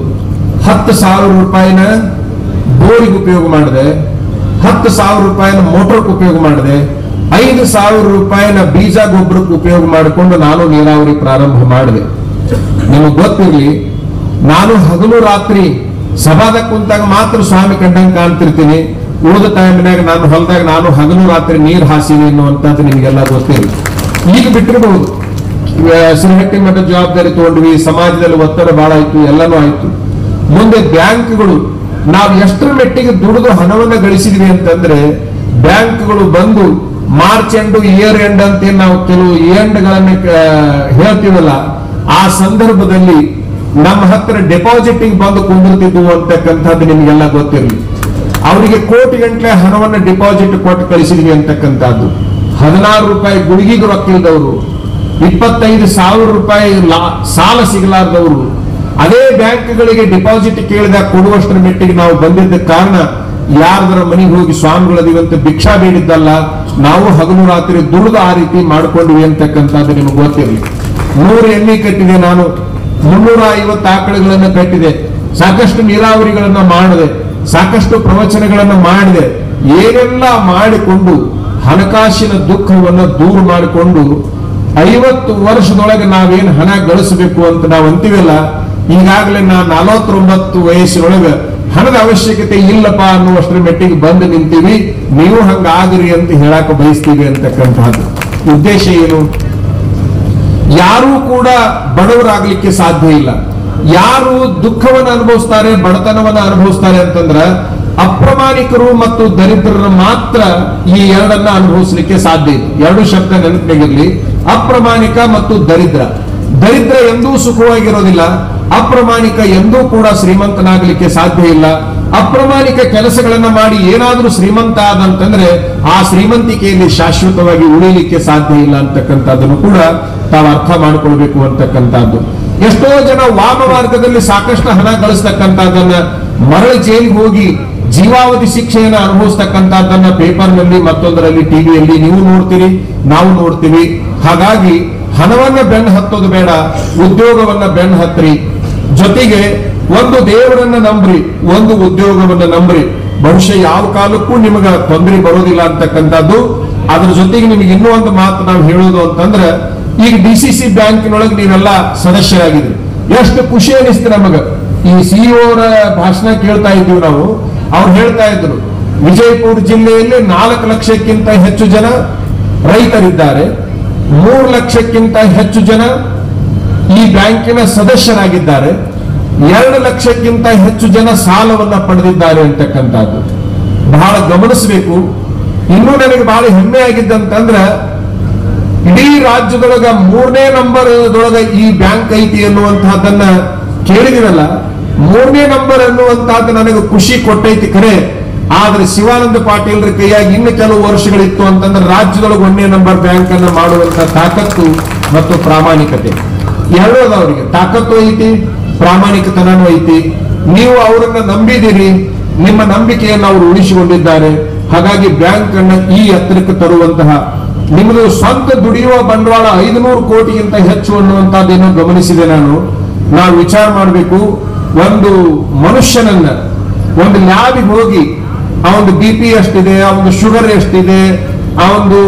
10,000 ರೂಪಾಯಿನ ಬೋರಿಗೆ ಉಪಯೋಗ ಮಾಡಿದೆ, 10,000 ರೂಪಾಯಿನ ಮೋಟರ್ಗೆ ಉಪಯೋಗ ಮಾಡಿದೆ, 5,000 ರೂಪಾಯಿನ ಬೀಜ ಗೊಬ್ಬರಕ್ಕೆ ಉಪಯೋಗ ಮಾಡಿಕೊಂಡು ನಾನು ನೀರಾವರಿ ಪ್ರಾರಂಭ ಮಾಡಿದೆ. ನಿಮಗೆ ಗೊತ್ತಿರ್ಲಿ, ನಾನು ಹಗಲು ರಾತ್ರಿ ಸಭಾದಾಗ ಕುಂತಾಗ ಮಾತ್ರ ಸ್ವಾಮಿ ಕಂಡಂಗೆ ಕಾಣ್ತಿರ್ತೀನಿ. ಉಳಿದ ಟೈಮ್ನಾಗ ನಾನು ಹೊಲದಾಗ ನಾನು ಹಗಲು ರಾತ್ರಿ ನೀರು ಹಾಸಿನಿ ಅನ್ನುವಂಥದ್ದು ನಿಮಗೆಲ್ಲ ಗೊತ್ತಿರಲಿ. ಈಗ ಬಿಟ್ಟಿರಬಹುದು, ಶ್ರೀಹಟ್ಟಿ ಮಠ ಜವಾಬ್ದಾರಿ ತಗೊಂಡ್ವಿ, ಸಮಾಜದಲ್ಲಿ ಒತ್ತಡ ಬಹಳ ಆಯ್ತು, ಎಲ್ಲನೂ ಆಯ್ತು. ಮುಂದೆ ಬ್ಯಾಂಕ್ಗಳು ನಾವು ಎಷ್ಟರ ಮಟ್ಟಿಗೆ ದುಡಿದು ಹಣವನ್ನ ಗಳಿಸಿದ್ವಿ ಅಂತಂದ್ರೆ, ಬ್ಯಾಂಕ್ಗಳು ಬಂದು ಮಾರ್ಚ್ ಎಂಡ್, ಇಯರ್ ಎಂಡ್ ಅಂತ ನಾವು ಕೆಲವು ಎಂಡ್ಗಳನ್ನ ಹೇಳ್ತೀವಲ್ಲ, ಆ ಸಂದರ್ಭದಲ್ಲಿ ನಮ್ಮ ಹತ್ರ ಡೆಪಾಸಿಟ್ ಬಂದು ಕುಂದಿರ್ತಿದ್ವು ಅಂತಕ್ಕಂಥದ್ದು ನಿಮಗೆಲ್ಲ ಗೊತ್ತಿರಲಿ. ಅವರಿಗೆ ಕೋಟಿ ಗಂಟಲೆ ಹಣವನ್ನ ಡಿಪಾಸಿಟ್ ಕೊಟ್ಟು ಕಳಿಸಿದ್ವಿ ಅಂತಕ್ಕಂಥದ್ದು. 16 ರೂಪಾಯಿ ಗುಳಿಗೆಗೆ ರೊಕ್ಕ ಇದ್ದವರು, 25,000 ರೂಪಾಯಿ ಸಾಲ ಸಿಗಲಾರ್ದವರು ಅದೇ ಬ್ಯಾಂಕ್ಗಳಿಗೆ ಡಿಪಾಸಿಟ್ ಕೇಳಿದಾಗ ಕೊಡುವಷ್ಟರ ಮೆಟ್ಟಿಗೆ ನಾವು ಬಂದಿದ್ದ ಕಾರಣ ಯಾರದರ ಮನೆಗೆ ಹೋಗಿ ಸ್ವಾಮಿಗಳದಿವಂತ ಭಿಕ್ಷಾ ಬೇಡಿದ್ದಲ್ಲ, ನಾವು ಹಗಲು ರಾತ್ರಿ ದುಡಿದು ಆ ರೀತಿ ಮಾಡ್ಕೊಂಡ್ವಿ ಅಂತಕ್ಕಂಥದ್ದು ನಿಮಗೆ ಗೊತ್ತಿರಲಿ. 100 ಎಮ್ಮೆ ಕಟ್ಟಿದೆ ನಾನು, 350 ಆಕಳುಗಳನ್ನು ಕಟ್ಟಿದೆ, ಸಾಕಷ್ಟು ನೀರಾವರಿಗಳನ್ನ ಮಾಡಿದೆ, ಸಾಕಷ್ಟು ಪ್ರವಚನಗಳನ್ನ ಮಾಡಿದೆ. ಏನೆಲ್ಲ ಮಾಡಿಕೊಂಡು ಹಣಕಾಸಿನ ದುಃಖವನ್ನು ದೂರ ಮಾಡಿಕೊಂಡು 50 ವರ್ಷದೊಳಗೆ ನಾವೇನು ಹಣ ಗಳಿಸಬೇಕು ಅಂತ ನಾವು ಅಂತೀವಲ್ಲ, ಈಗಾಗಲೇ ನಾ 49 ವಯಸ್ಸಿನೊಳಗೆ ಹಣದ ಅವಶ್ಯಕತೆ ಇಲ್ಲಪ್ಪ ಅನ್ನುವಷ್ಟರ ಮೆಟ್ಟಿಗೆ ಬಂದು ನಿಂತೀವಿ. ನೀವು ಹಂಗಾಗ್ರಿ ಅಂತ ಹೇಳಕ್ ಬಯಸ್ತೀವಿ ಅಂತಕ್ಕಂಥದ್ದು. ಉದ್ದೇಶ ಏನು? ಯಾರೂ ಕೂಡ ಬಡವರಾಗ್ಲಿಕ್ಕೆ ಸಾಧ್ಯ ಇಲ್ಲ, ಯಾರು ದುಃಖವನ್ನು ಅನುಭವಿಸ್ತಾರೆ, ಬಡತನವನ್ನ ಅನುಭವಿಸ್ತಾರೆ ಅಂತಂದ್ರ ಅಪ್ರಾಮಾಣಿಕರು ಮತ್ತು ದರಿದ್ರರು ಮಾತ್ರ ಈ ಎರಡನ್ನ ಅನುಭವಿಸಲಿಕ್ಕೆ ಸಾಧ್ಯ ಇದೆ. ಎರಡು ಶಬ್ದ ನೆನಪಿನಾಗಿರ್ಲಿ, ಅಪ್ರಾಮಾಣಿಕ ಮತ್ತು ದರಿದ್ರ. ದರಿದ್ರ ಎಂದೂ ಸುಖವಾಗಿರೋದಿಲ್ಲ, ಅಪ್ರಾಮಾಣಿಕ ಎಂದೂ ಕೂಡ ಶ್ರೀಮಂತನಾಗಲಿಕ್ಕೆ ಸಾಧ್ಯ ಇಲ್ಲ. ಅಪ್ರಾಮಾಣಿಕ ಕೆಲಸಗಳನ್ನ ಮಾಡಿ ಏನಾದ್ರೂ ಶ್ರೀಮಂತ ಆದಂತಂದ್ರೆ ಆ ಶ್ರೀಮಂತಿಕೆಯಲ್ಲಿ ಶಾಶ್ವತವಾಗಿ ಉಳಿಲಿಕ್ಕೆ ಸಾಧ್ಯ ಇಲ್ಲ ಅಂತಕ್ಕಂಥದ್ದನ್ನು ಕೂಡ ತಾವು ಅರ್ಥ ಮಾಡಿಕೊಳ್ಬೇಕು ಅಂತಕ್ಕಂಥದ್ದು. ಎಷ್ಟೋ ಜನ ವಾಮ ಮಾರ್ಗದಲ್ಲಿ ಸಾಕಷ್ಟು ಹಣ ಗಳಿಸ್ತಕ್ಕಂಥದ್ದನ್ನ ಮರಳಿ ಜೈಲಿಗೆ ಹೋಗಿ ಜೀವಾವಧಿ ಶಿಕ್ಷೆಯನ್ನು ಅನುಭವಿಸ್ತಕ್ಕಂಥದ್ದನ್ನ ಪೇಪರ್ನಲ್ಲಿ ಮತ್ತೊಂದರಲ್ಲಿ ಟಿವಿಯಲ್ಲಿ ನೀವು ನೋಡ್ತೀರಿ, ನಾವು ನೋಡ್ತೀವಿ. ಹಾಗಾಗಿ ಹಣವನ್ನ ಬೆನ್ನು ಹತ್ತೋದು ಬೇಡ, ಉದ್ಯೋಗವನ್ನ ಬೆನ್ನು ಹತ್ರಿ. ಜೊತೆಗೆ ಒಂದು ದೇವರನ್ನ ನಂಬ್ರಿ, ಒಂದು ಉದ್ಯೋಗವನ್ನ ನಂಬ್ರಿ. ಬಹುಶಃ ಯಾವ ಕಾಲಕ್ಕೂ ನಿಮಗ ತೊಂದರೆ ಬರೋದಿಲ್ಲ ಅಂತಕ್ಕಂಥದ್ದು. ಅದ್ರ ಜೊತೆಗೆ ನಿಮಗೆ ಇನ್ನೂ ಒಂದು ಮಾತು ನಾವು ಹೇಳೋದು ಅಂತಂದ್ರೆ, ಈಗ DCC ಬ್ಯಾಂಕಿನೊಳಗೆ ನೀವೆಲ್ಲ ಸದಸ್ಯರಾಗಿದ್ರಿ. ಎಷ್ಟು ಖುಷಿ ಅನಿಸ್ತು ನಮಗ. ಈ CEO ಅವರ ಭಾಷಣ ಕೇಳ್ತಾ ಇದ್ದೀವಿ ನಾವು. ಅವ್ರು ಹೇಳ್ತಾ ಇದ್ರು, ವಿಜಯಪುರ ಜಿಲ್ಲೆಯಲ್ಲಿ 4 ಲಕ್ಷಕ್ಕಿಂತ ಹೆಚ್ಚು ಜನ ರೈತರಿದ್ದಾರೆ, 3 ಲಕ್ಷಕ್ಕಿಂತ ಹೆಚ್ಚು ಜನ ಈ ಬ್ಯಾಂಕಿನ ಸದಸ್ಯರಾಗಿದ್ದಾರೆ, 2 ಲಕ್ಷಕ್ಕಿಂತ ಹೆಚ್ಚು ಜನ ಸಾಲವನ್ನ ಪಡೆದಿದ್ದಾರೆ ಅಂತಕ್ಕಂಥದ್ದು ಬಹಳ ಗಮನಿಸಬೇಕು. ಇನ್ನೂ ನನಗೆ ಬಹಳ ಹೆಮ್ಮೆ ಆಗಿದ್ದಂತಂದ್ರ, ಇಡೀ ರಾಜ್ಯದೊಳಗ 3ನೇ ನಂಬರ್ ದೊಳಗ ಈ ಬ್ಯಾಂಕ್ ಐತಿ ಎನ್ನುವಂತಹದ್ದನ್ನ ಕೇಳಿದಿರಲ್ಲ. 3ನೇ ನಂಬರ್ ಅನ್ನುವಂತಹದ್ದು ನನಗೆ ಖುಷಿ ಕೊಟ್ಟೈತಿ ಖರೆ. ಆದ್ರೆ ಶಿವಾನಂದ ಪಾಟೀಲ್ರ ಕೈಯಾಗಿ ಇನ್ನು ಕೆಲವು ವರ್ಷಗಳಿತ್ತು ಅಂತಂದ್ರೆ ರಾಜ್ಯದೊಳಗೆ 1ನೇ ನಂಬರ್ ಬ್ಯಾಂಕ್ ಅನ್ನ ಮಾಡುವಂತ ತಾಕತ್ತು ಮತ್ತು ಪ್ರಾಮಾಣಿಕತೆ ಎರಡೂ ಅವರಿಗೆ. ತಾಕತ್ತು ಐತಿ, ಪ್ರಾಮಾಣಿಕತನೂ ಐತಿ. ನೀವು ಅವರನ್ನ ನಂಬಿದಿರಿ, ನಿಮ್ಮ ನಂಬಿಕೆಯನ್ನು ಅವರು ಉಳಿಸಿಕೊಂಡಿದ್ದಾರೆ. ಹಾಗಾಗಿ ಬ್ಯಾಂಕ್ ಅನ್ನ ಈ ಎತ್ತರಕ್ಕೆ ತರುವಂತಹ ನಿಮ್ಮದು ಸ್ವಂತ ದುಡಿಯುವ ಬಂಡವಾಳ 500 ಕೋಟಿಗಿಂತ ಹೆಚ್ಚು ಅನ್ನುವಂತಹದ್ದೇನೋ ಗಮನಿಸಿದೆ ನಾನು. ನಾವು ವಿಚಾರ ಮಾಡಬೇಕು. ಒಂದು ಮನುಷ್ಯನನ್ನ ಒಂದು ಲ್ಯಾಬಿಗೆ ಹೋಗಿ ಅವನು BP ಎಷ್ಟಿದೆ, ಅವನು ಶುಗರ್ ಎಷ್ಟಿದೆ, ಅವನು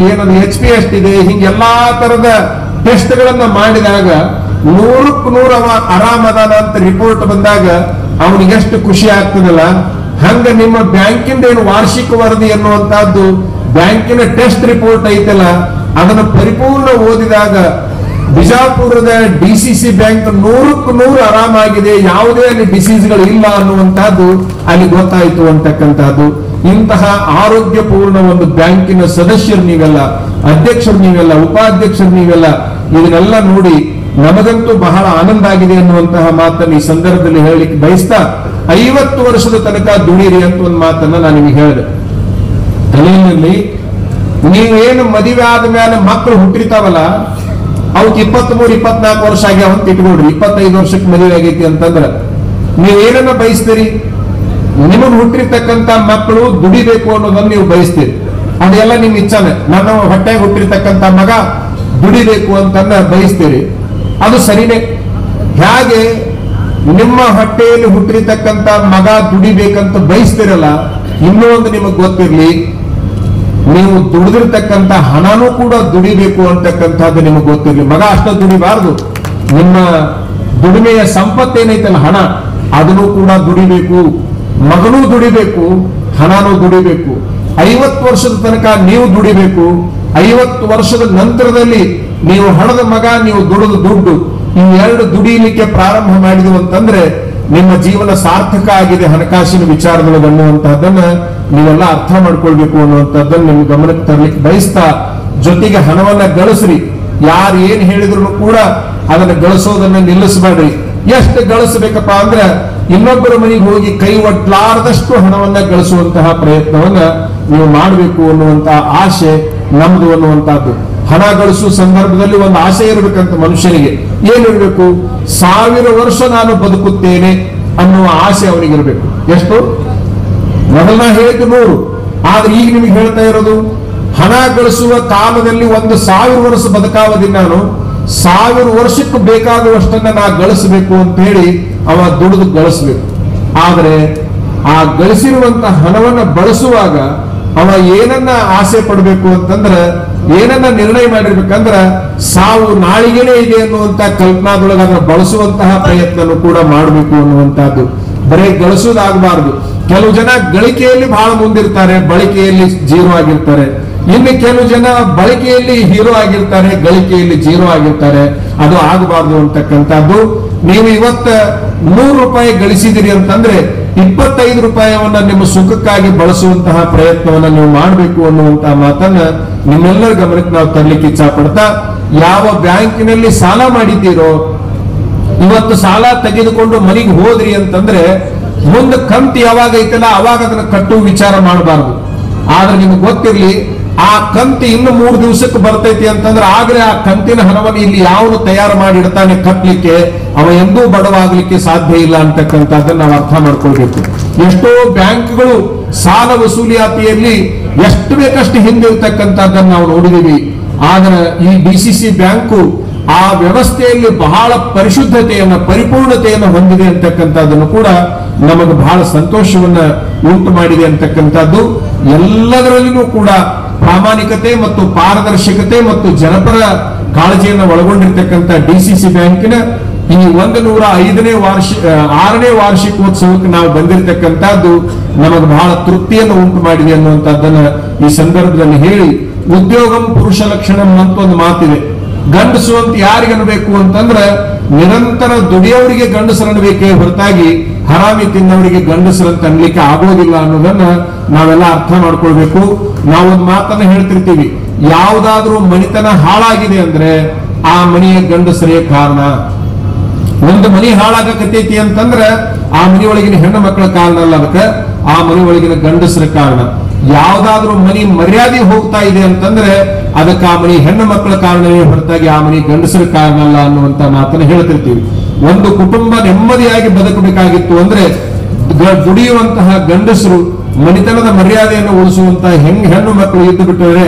ಏನದು HP ಎಷ್ಟಿದೆ, ಹಿಂಗೆಲ್ಲಾ ತರದ ಟೆಸ್ಟ್ ಗಳನ್ನ ಮಾಡಿದಾಗ 100ಕ್ಕೆ 100 ಅವ ಆರಾಮದಾನ ಅಂತ ರಿಪೋರ್ಟ್ ಬಂದಾಗ ಅವನಿಗೆ ಎಷ್ಟು ಖುಷಿ ಆಗ್ತದಲ್ಲ. ಹಂಗ ನಿಮ್ಮ ಬ್ಯಾಂಕಿಂದ ಏನು ವಾರ್ಷಿಕ ವರದಿ ಎನ್ನುವಂತಹದ್ದು ಬ್ಯಾಂಕಿನ ಟೆಸ್ಟ್ ರಿಪೋರ್ಟ್ ಐತಲ್ಲ, ಅದನ್ನು ಪರಿಪೂರ್ಣ ಓದಿದಾಗ ಬಿಜಾಪುರದ DCC ಬ್ಯಾಂಕ್ 100ಕ್ಕೆ 100 ಆರಾಮಾಗಿದೆ, ಯಾವುದೇ ಅಲ್ಲಿ ಡಿಸೀಸ್ಗಳು ಇಲ್ಲ ಅನ್ನುವಂತಹದ್ದು ಅಲ್ಲಿ ಗೊತ್ತಾಯಿತು ಅಂತಕ್ಕಂಥದ್ದು. ಇಂತಹ ಆರೋಗ್ಯಪೂರ್ಣ ಒಂದು ಬ್ಯಾಂಕಿನ ಸದಸ್ಯರು ನೀವೆಲ್ಲ, ಅಧ್ಯಕ್ಷರು ನೀವೆಲ್ಲ, ಉಪಾಧ್ಯಕ್ಷರು ನೀವೆಲ್ಲ, ಇದನ್ನೆಲ್ಲ ನೋಡಿ ನಮಗಂತೂ ಬಹಳ ಆನಂದ ಆಗಿದೆ ಅನ್ನುವಂತಹ ಮಾತನ್ನು ಈ ಸಂದರ್ಭದಲ್ಲಿ ಹೇಳಲಿಕ್ಕೆ ಬಯಸ್ತಾ, 50 ವರ್ಷದ ತನಕ ದುಡಿರಿ ಅಂತ ಒಂದು ಮಾತನ್ನ ನಾನು ನಿಮಗೆ ಹೇಳಿದೆ. ತಲೆಯಲ್ಲಿ ನೀವೇನು ಮದುವೆ ಆದ ಮೇಲೆ ಮಕ್ಕಳು ಹುಟ್ಟಿರ್ತಾವಲ್ಲ, ಅವಕ್ಕೆ 23-24 ವರ್ಷ ಆಗ್ಯಾವ ಅಂತ ಇಟ್ಕೊಡ್ರಿ. 25 ವರ್ಷಕ್ಕೆ ಮದುವೆ ಆಗೈತಿ ಅಂತಂದ್ರೆ ನೀವೇನನ್ನ ಬಯಸ್ತೀರಿ? ನಿಮಗೆ ಹುಟ್ಟಿರ್ತಕ್ಕಂಥ ಮಕ್ಕಳು ದುಡಿಬೇಕು ಅನ್ನೋದನ್ನ ನೀವು ಬಯಸ್ತೀರಿ. ಅದೆಲ್ಲ ನಿಮ್ ಇಚ್ಛಾನೆ. ನನ್ನ ಹೊಟ್ಟೆಗೆ ಹುಟ್ಟಿರ್ತಕ್ಕಂಥ ಮಗ ದುಡಿಬೇಕು ಅಂತಂದ ಬಯಸ್ತೀರಿ. ಅದು ಸರಿನೇ. ಹೇಗೆ ನಿಮ್ಮ ಹೊಟ್ಟೆಯಲ್ಲಿ ಹುಟ್ಟಿರ್ತಕ್ಕಂಥ ಮಗ ದುಡಿಬೇಕಂತ ಬಯಸ್ತಿರಲ್ಲ, ಇನ್ನೂ ಒಂದು ನಿಮಗೆ ಗೊತ್ತಿರ್ಲಿ, ನೀವು ದುಡಿದಿರ್ತಕ್ಕಂಥ ಹಣನೂ ಕೂಡ ದುಡಿಬೇಕು ಅಂತಕ್ಕಂಥದ್ದು ನಿಮಗೆ ಗೊತ್ತಿರ್ಲಿ. ಮಗ ಅಷ್ಟ ದುಡಿಬಾರ್ದು, ನಿಮ್ಮ ದುಡಿಮೆಯ ಸಂಪತ್ತೇನೈತಲ್ಲ ಹಣ, ಅದನ್ನು ಕೂಡ ದುಡಿಬೇಕು. ಮಗನೂ ದುಡಿಬೇಕು, ಹಣನೂ ದುಡಿಬೇಕು. 50 ವರ್ಷದ ತನಕ ನೀವು ದುಡಿಬೇಕು. 50 ವರ್ಷದ ನಂತರದಲ್ಲಿ ನೀವು ಹಣದ ಮಗ, ನೀವು ದುಡಿದ ದುಡ್ಡು, ಈ ಎರಡು ದುಡಿಯಲಿಕ್ಕೆ ಪ್ರಾರಂಭ ಮಾಡಿದ್ವು ಅಂತಂದ್ರೆ ನಿಮ್ಮ ಜೀವನ ಸಾರ್ಥಕ ಆಗಿದೆ ಹಣಕಾಸಿನ ವಿಚಾರದೊಳಗೆ ಅನ್ನುವಂತಹದ್ದನ್ನ ನೀವೆಲ್ಲ ಅರ್ಥ ಮಾಡ್ಕೊಳ್ಬೇಕು ಅನ್ನುವಂಥದ್ದನ್ನ ನಿಮ್ಗೆ ಗಮನಕ್ಕೆ ತರಲಿಕ್ಕೆ ಬಯಸ್ತಾ, ಜೊತೆಗೆ ಹಣವನ್ನ ಗಳಿಸ್ರಿ. ಯಾರು ಏನ್ ಹೇಳಿದ್ರು ಕೂಡ ಅದನ್ನ ಗಳಿಸೋದನ್ನ ನಿಲ್ಲಿಸಬೇಡ್ರಿ. ಎಷ್ಟು ಗಳಿಸಬೇಕಪ್ಪ ಅಂದ್ರೆ ಇನ್ನೊಬ್ಬರ ಮನೆಗೆ ಹೋಗಿ ಕೈ ಒಡ್ಲಾರದಷ್ಟು ಹಣವನ್ನ ಗಳಿಸುವಂತಹ ಪ್ರಯತ್ನವನ್ನ ನೀವು ಮಾಡಬೇಕು ಅನ್ನುವಂತಹ ಆಸೆ ನಮ್ದು ಅನ್ನುವಂತಹದ್ದು. ಹಣ ಗಳಿಸುವ ಸಂದರ್ಭದಲ್ಲಿ ಒಂದು ಆಸೆ ಇರಬೇಕಂತ ಮನುಷ್ಯನಿಗೆ. ಏನಿರ್ಬೇಕು? 1000 ವರ್ಷ ನಾನು ಬದುಕುತ್ತೇನೆ ಅನ್ನುವ ಆಸೆ ಅವನಿಗಿರ್ಬೇಕು. ಎಷ್ಟು? ಮೊದಲ ಹೇಳಿದ್ದು 100, ಆದ್ರೆ ಈಗ ನಿಮಗೆ ಹೇಳ್ತಾ ಇರೋದು ಹಣ ಗಳಿಸುವ ಕಾಲದಲ್ಲಿ 1000 ವರ್ಷ ಬದುಕಾವಧಿ ನಾನು 1000 ವರ್ಷಕ್ಕೆ ಬೇಕಾಗುವಷ್ಟನ್ನ ನಾ ಗಳಿಸಬೇಕು ಅಂತ ಹೇಳಿ ಅವ ದುಡಿದು ಗಳಿಸ್ಬೇಕು. ಆದ್ರೆ ಆ ಗಳಿಸಿರುವಂತಹ ಹಣವನ್ನ ಬಳಸುವಾಗ ಅವ ಏನನ್ನ ಆಸೆ ಪಡಬೇಕು ಅಂತಂದ್ರೆ, ಏನನ್ನ ನಿರ್ಣಯ ಮಾಡಿರ್ಬೇಕಂದ್ರ ಸಾವು ನಾಳಿಗೆನೇ ಇದೆ ಅನ್ನುವಂತ ಕಲ್ಪನಾದೊಳಗೆ ಅದನ್ನ ಬಳಸುವಂತಹ ಪ್ರಯತ್ನ ಕೂಡ ಮಾಡಬೇಕು ಅನ್ನುವಂತಹದ್ದು. ಬರೀ ಗಳಿಸೋದಾಗಬಾರದು. ಕೆಲವು ಜನ ಗಳಿಕೆಯಲ್ಲಿ ಬಹಳ ಮುಂದಿರ್ತಾರೆ, ಬಳಕೆಯಲ್ಲಿ ಜೀರೋ ಆಗಿರ್ತಾರೆ. ಇನ್ನು ಕೆಲವು ಜನ ಬಳಕೆಯಲ್ಲಿ ಹೀರೋ ಆಗಿರ್ತಾರೆ, ಗಳಿಕೆಯಲ್ಲಿ ಜೀರೋ ಆಗಿರ್ತಾರೆ. ಅದು ಆಗಬಾರ್ದು ಅಂತಕ್ಕಂಥದ್ದು. ನೀವು ಇವತ್ತ 100 ರೂಪಾಯಿ ಗಳಿಸಿದಿರಿ ಅಂತಂದ್ರೆ 25 ರೂಪಾಯಿಯನ್ನ ನಿಮ್ಮ ಸುಖಕ್ಕಾಗಿ ಬಳಸುವಂತಹ ಪ್ರಯತ್ನವನ್ನ ನೀವು ಮಾಡಬೇಕು ಅನ್ನುವಂತಹ ಮಾತನ್ನ ನಿಮ್ಮೆಲ್ಲರ ಗಮನಕ್ಕೆ ನಾವು ತರಲಿಕ್ಕೆ ಇಚ್ಛಾ ಪಡ್ತಾ, ಯಾವ ಬ್ಯಾಂಕಿನಲ್ಲಿ ಸಾಲ ಮಾಡಿದ್ದೀರೋ ಇವತ್ತು ಸಾಲ ತೆಗೆದುಕೊಂಡು ಮನೆಗೆ ಹೋದ್ರಿ ಅಂತಂದ್ರೆ ಮುಂದೆ ಕಂತು ಯಾವಾಗ ಐತಲ್ಲ ಅವಾಗ ಅದನ್ನ ಕಟ್ಟುವ ವಿಚಾರ ಮಾಡಬಾರ್ದು. ಆದ್ರೆ ನಿಮ್ಗೆ ಗೊತ್ತಿರ್ಲಿ, ಆ ಕಂತು ಇನ್ನು 3 ದಿವಸಕ್ಕೆ ಬರ್ತೈತಿ ಅಂತಂದ್ರೆ ಆಗ್ಲೇ ಆ ಕಂತಿನ ಹಣವನ್ನು ಇಲ್ಲಿ ಯಾವನು ತಯಾರು ಮಾಡಿಡ್ತಾನೆ ಕಟ್ಟಲಿಕ್ಕೆ, ಅವ ಎಂದೂ ಬಡವಾಗ್ಲಿಕ್ಕೆ ಸಾಧ್ಯ ಇಲ್ಲ ಅಂತಕ್ಕಂಥದ್ದನ್ನ ನಾವು ಅರ್ಥ ಮಾಡ್ಕೊಳ್ಬೇಕು. ಎಷ್ಟೋ ಬ್ಯಾಂಕ್ಗಳು ಸಾಲ ವಸೂಲಿಯಾತಿಯಲ್ಲಿ ಎಷ್ಟು ಬೇಕಷ್ಟು ಹಿಂದಿರ್ತಕ್ಕಂಥದ್ದನ್ನ ನಾವು ನೋಡಿದೀವಿ. ಆದ್ರೆ ಈ ಡಿಸಿಸಿ ಬ್ಯಾಂಕು ಆ ವ್ಯವಸ್ಥೆಯಲ್ಲಿ ಬಹಳ ಪರಿಶುದ್ಧತೆಯನ್ನ, ಪರಿಪೂರ್ಣತೆಯನ್ನು ಹೊಂದಿದೆ ಅಂತಕ್ಕಂಥದ್ದನ್ನು ಕೂಡ ನಮಗೆ ಬಹಳ ಸಂತೋಷವನ್ನ ಉಂಟು ಮಾಡಿದೆ ಅಂತಕ್ಕಂಥದ್ದು. ಎಲ್ಲದರಲ್ಲಿನೂ ಕೂಡ ಪ್ರಾಮಾಣಿಕತೆ ಮತ್ತು ಪಾರದರ್ಶಕತೆ ಮತ್ತು ಜನಪರ ಕಾಳಜಿಯನ್ನು ಒಳಗೊಂಡಿರ್ತಕ್ಕಂಥ ಡಿಸಿಸಿ ಬ್ಯಾಂಕಿನ ಈ 105ನೇ ವಾರ್ಷಿಕೋತ್ಸವಕ್ಕೆ ನಾವು ಬಂದಿರತಕ್ಕಂಥದ್ದು ನಮಗೆ ಬಹಳ ತೃಪ್ತಿಯನ್ನು ಉಂಟು ಮಾಡಿದೆ ಅನ್ನುವಂಥದ್ದನ್ನ ಈ ಸಂದರ್ಭದಲ್ಲಿ ಹೇಳಿ, ಉದ್ಯೋಗಂ ಪುರುಷ ಲಕ್ಷಣಂ ಅಂತ ಒಂದು ಮಾತಿದೆ. ಗಂಡಸು ಅಂತ ಯಾರಿಗೆ ಅನ್ಬೇಕು ಅಂತಂದ್ರೆ ನಿರಂತರ ದುಡಿಯೋರಿಗೆ ಗಂಡಸರನ್ಬೇಕೇ ಹೊರತಾಗಿ ಹರಾಮಿ ತಿನ್ನವರಿಗೆ ಗಂಡಸರಂತ ಅನ್ಲಿಕ್ಕೆ ಆಗೋದಿಲ್ಲ ಅನ್ನೋದನ್ನ ನಾವೆಲ್ಲ ಅರ್ಥ ಮಾಡ್ಕೊಳ್ಬೇಕು. ನಾವೊಂದು ಮಾತನ್ನ ಹೇಳ್ತಿರ್ತೀವಿ, ಯಾವುದಾದ್ರೂ ಮನಿತನ ಹಾಳಾಗಿದೆ ಅಂದ್ರೆ ಆ ಮನೆಯ ಗಂಡಸರೇ ಕಾರಣ. ಒಂದು ಮನಿ ಹಾಳಾಗಕತೈತಿ ಅಂತಂದ್ರೆ ಆ ಮನೆಯೊಳಗಿನ ಹೆಣ್ಣು ಮಕ್ಕಳ ಕಾರಣ ಅಲ್ಲ, ಅದಕ್ಕೆ ಆ ಮನೆಯೊಳಗಿನ ಗಂಡಸರ ಕಾರಣ. ಯಾವ್ದಾದ್ರೂ ಮನಿ ಮರ್ಯಾದೆ ಹೋಗ್ತಾ ಇದೆ ಅಂತಂದ್ರೆ ಅದಕ್ಕೆ ಆ ಮನಿ ಹೆಣ್ಣು ಮಕ್ಕಳ ಕಾರಣವೇ ಹೊರತಾಗಿ ಆ ಮನಿ ಗಂಡಸರ ಕಾರಣ ಅಲ್ಲ ಅನ್ನುವಂತ ಮಾತನ್ನ ಹೇಳ್ತಿರ್ತೀವಿ. ಒಂದು ಕುಟುಂಬ ನೆಮ್ಮದಿಯಾಗಿ ಬದುಕಬೇಕಾಗಿತ್ತು ಅಂದ್ರೆ ದುಡಿಯುವಂತಹ ಗಂಡಸರು ಮನಿತನದ ಮರ್ಯಾದೆಯನ್ನು ಉಳಿಸುವಂತಹ ಹೆಣ್ಣು ಮಕ್ಕಳು ಇದ್ದು ಬಿಟ್ಟರೆ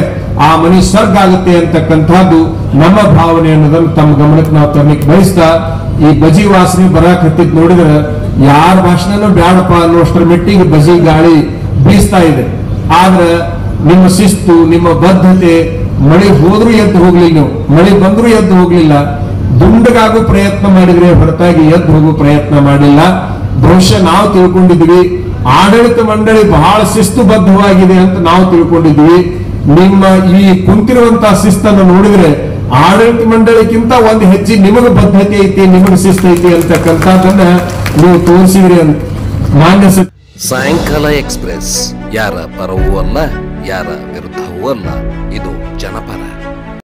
ಆ ಮನಿ ಸ್ವರ್ಗ ಆಗುತ್ತೆ ಅಂತಕ್ಕಂಥದ್ದು ನಮ್ಮ ಭಾವನೆ ಅನ್ನೋದನ್ನು ತಮ್ಮ ಗಮನಕ್ಕೆ ನಾವು ತರಲಿಕ್ಕೆ ಬಯಸ್ತಾ, ಈ ಬಜಿ ವಾಸನೆ ಬರಾಕತ್ತಿದ್ ನೋಡಿದ್ರೆ ಯಾರ ಭಾಷಣನೂ ಬ್ಯಾಡಪ್ಪ ಅನ್ನುವಷ್ಟರ ಮೆಟ್ಟಿಗೆ ಬಜಿ ಗಾಳಿ ಬೀಸ್ತಾ ಇದೆ. ಆದ್ರೆ ನಿಮ್ಮ ಶಿಸ್ತು, ನಿಮ್ಮ ಬದ್ಧತೆ, ಮಳೆ ಹೋದ್ರೂ ಎದ್ದು ಹೋಗ್ಲಿಲ್ಲ, ನೀವು ಮಳೆ ಬಂದ್ರೂ ಎದ್ದು ಹೋಗ್ಲಿಲ್ಲ, ದುಂಡಗಾಗೂ ಪ್ರಯತ್ನ ಮಾಡಿದ್ರೆ ಹೊರತಾಗಿ ಎದ್ದು ಹೋಗೋ ಪ್ರಯತ್ನ ಮಾಡಿಲ್ಲ. ಬಹುಶಃ ನಾವು ತಿಳ್ಕೊಂಡಿದ್ವಿ ಆಡಳಿತ ಮಂಡಳಿ ಬಹಳ ಶಿಸ್ತುಬದ್ಧವಾಗಿದೆ ಅಂತ ನಾವು ತಿಳ್ಕೊಂಡಿದ್ವಿ. ನಿಮ್ಮ ಈ ಕುಂತಿರುವಂತಹ ಶಿಸ್ತನ್ನು ನೋಡಿದ್ರೆ ಆಡಳಿತ ಮಂಡಳಿಗಿಂತ ಒಂದು ಹೆಜ್ಜೆ ನಿಮಗೆ ಬದ್ಧತೆ ಐತಿ, ನಿಮಗೆ ಶಿಸ್ತು ಐತಿ ಅಂತಕ್ಕಂಥದ್ದನ್ನ ನೀವು ತೋರಿಸಿದ್ರಿ ಅಂತ ಮಾನ್ಯ ಸಾಯಂಕಾಲ ಎಕ್ಸ್ಪ್ರೆಸ್ ಯಾರ ಪರವೂ ಅಲ್ಲ, ಯಾರ ವಿರುದ್ಧವೂ ಅಲ್ಲ, ಇದು ಜನಪರ.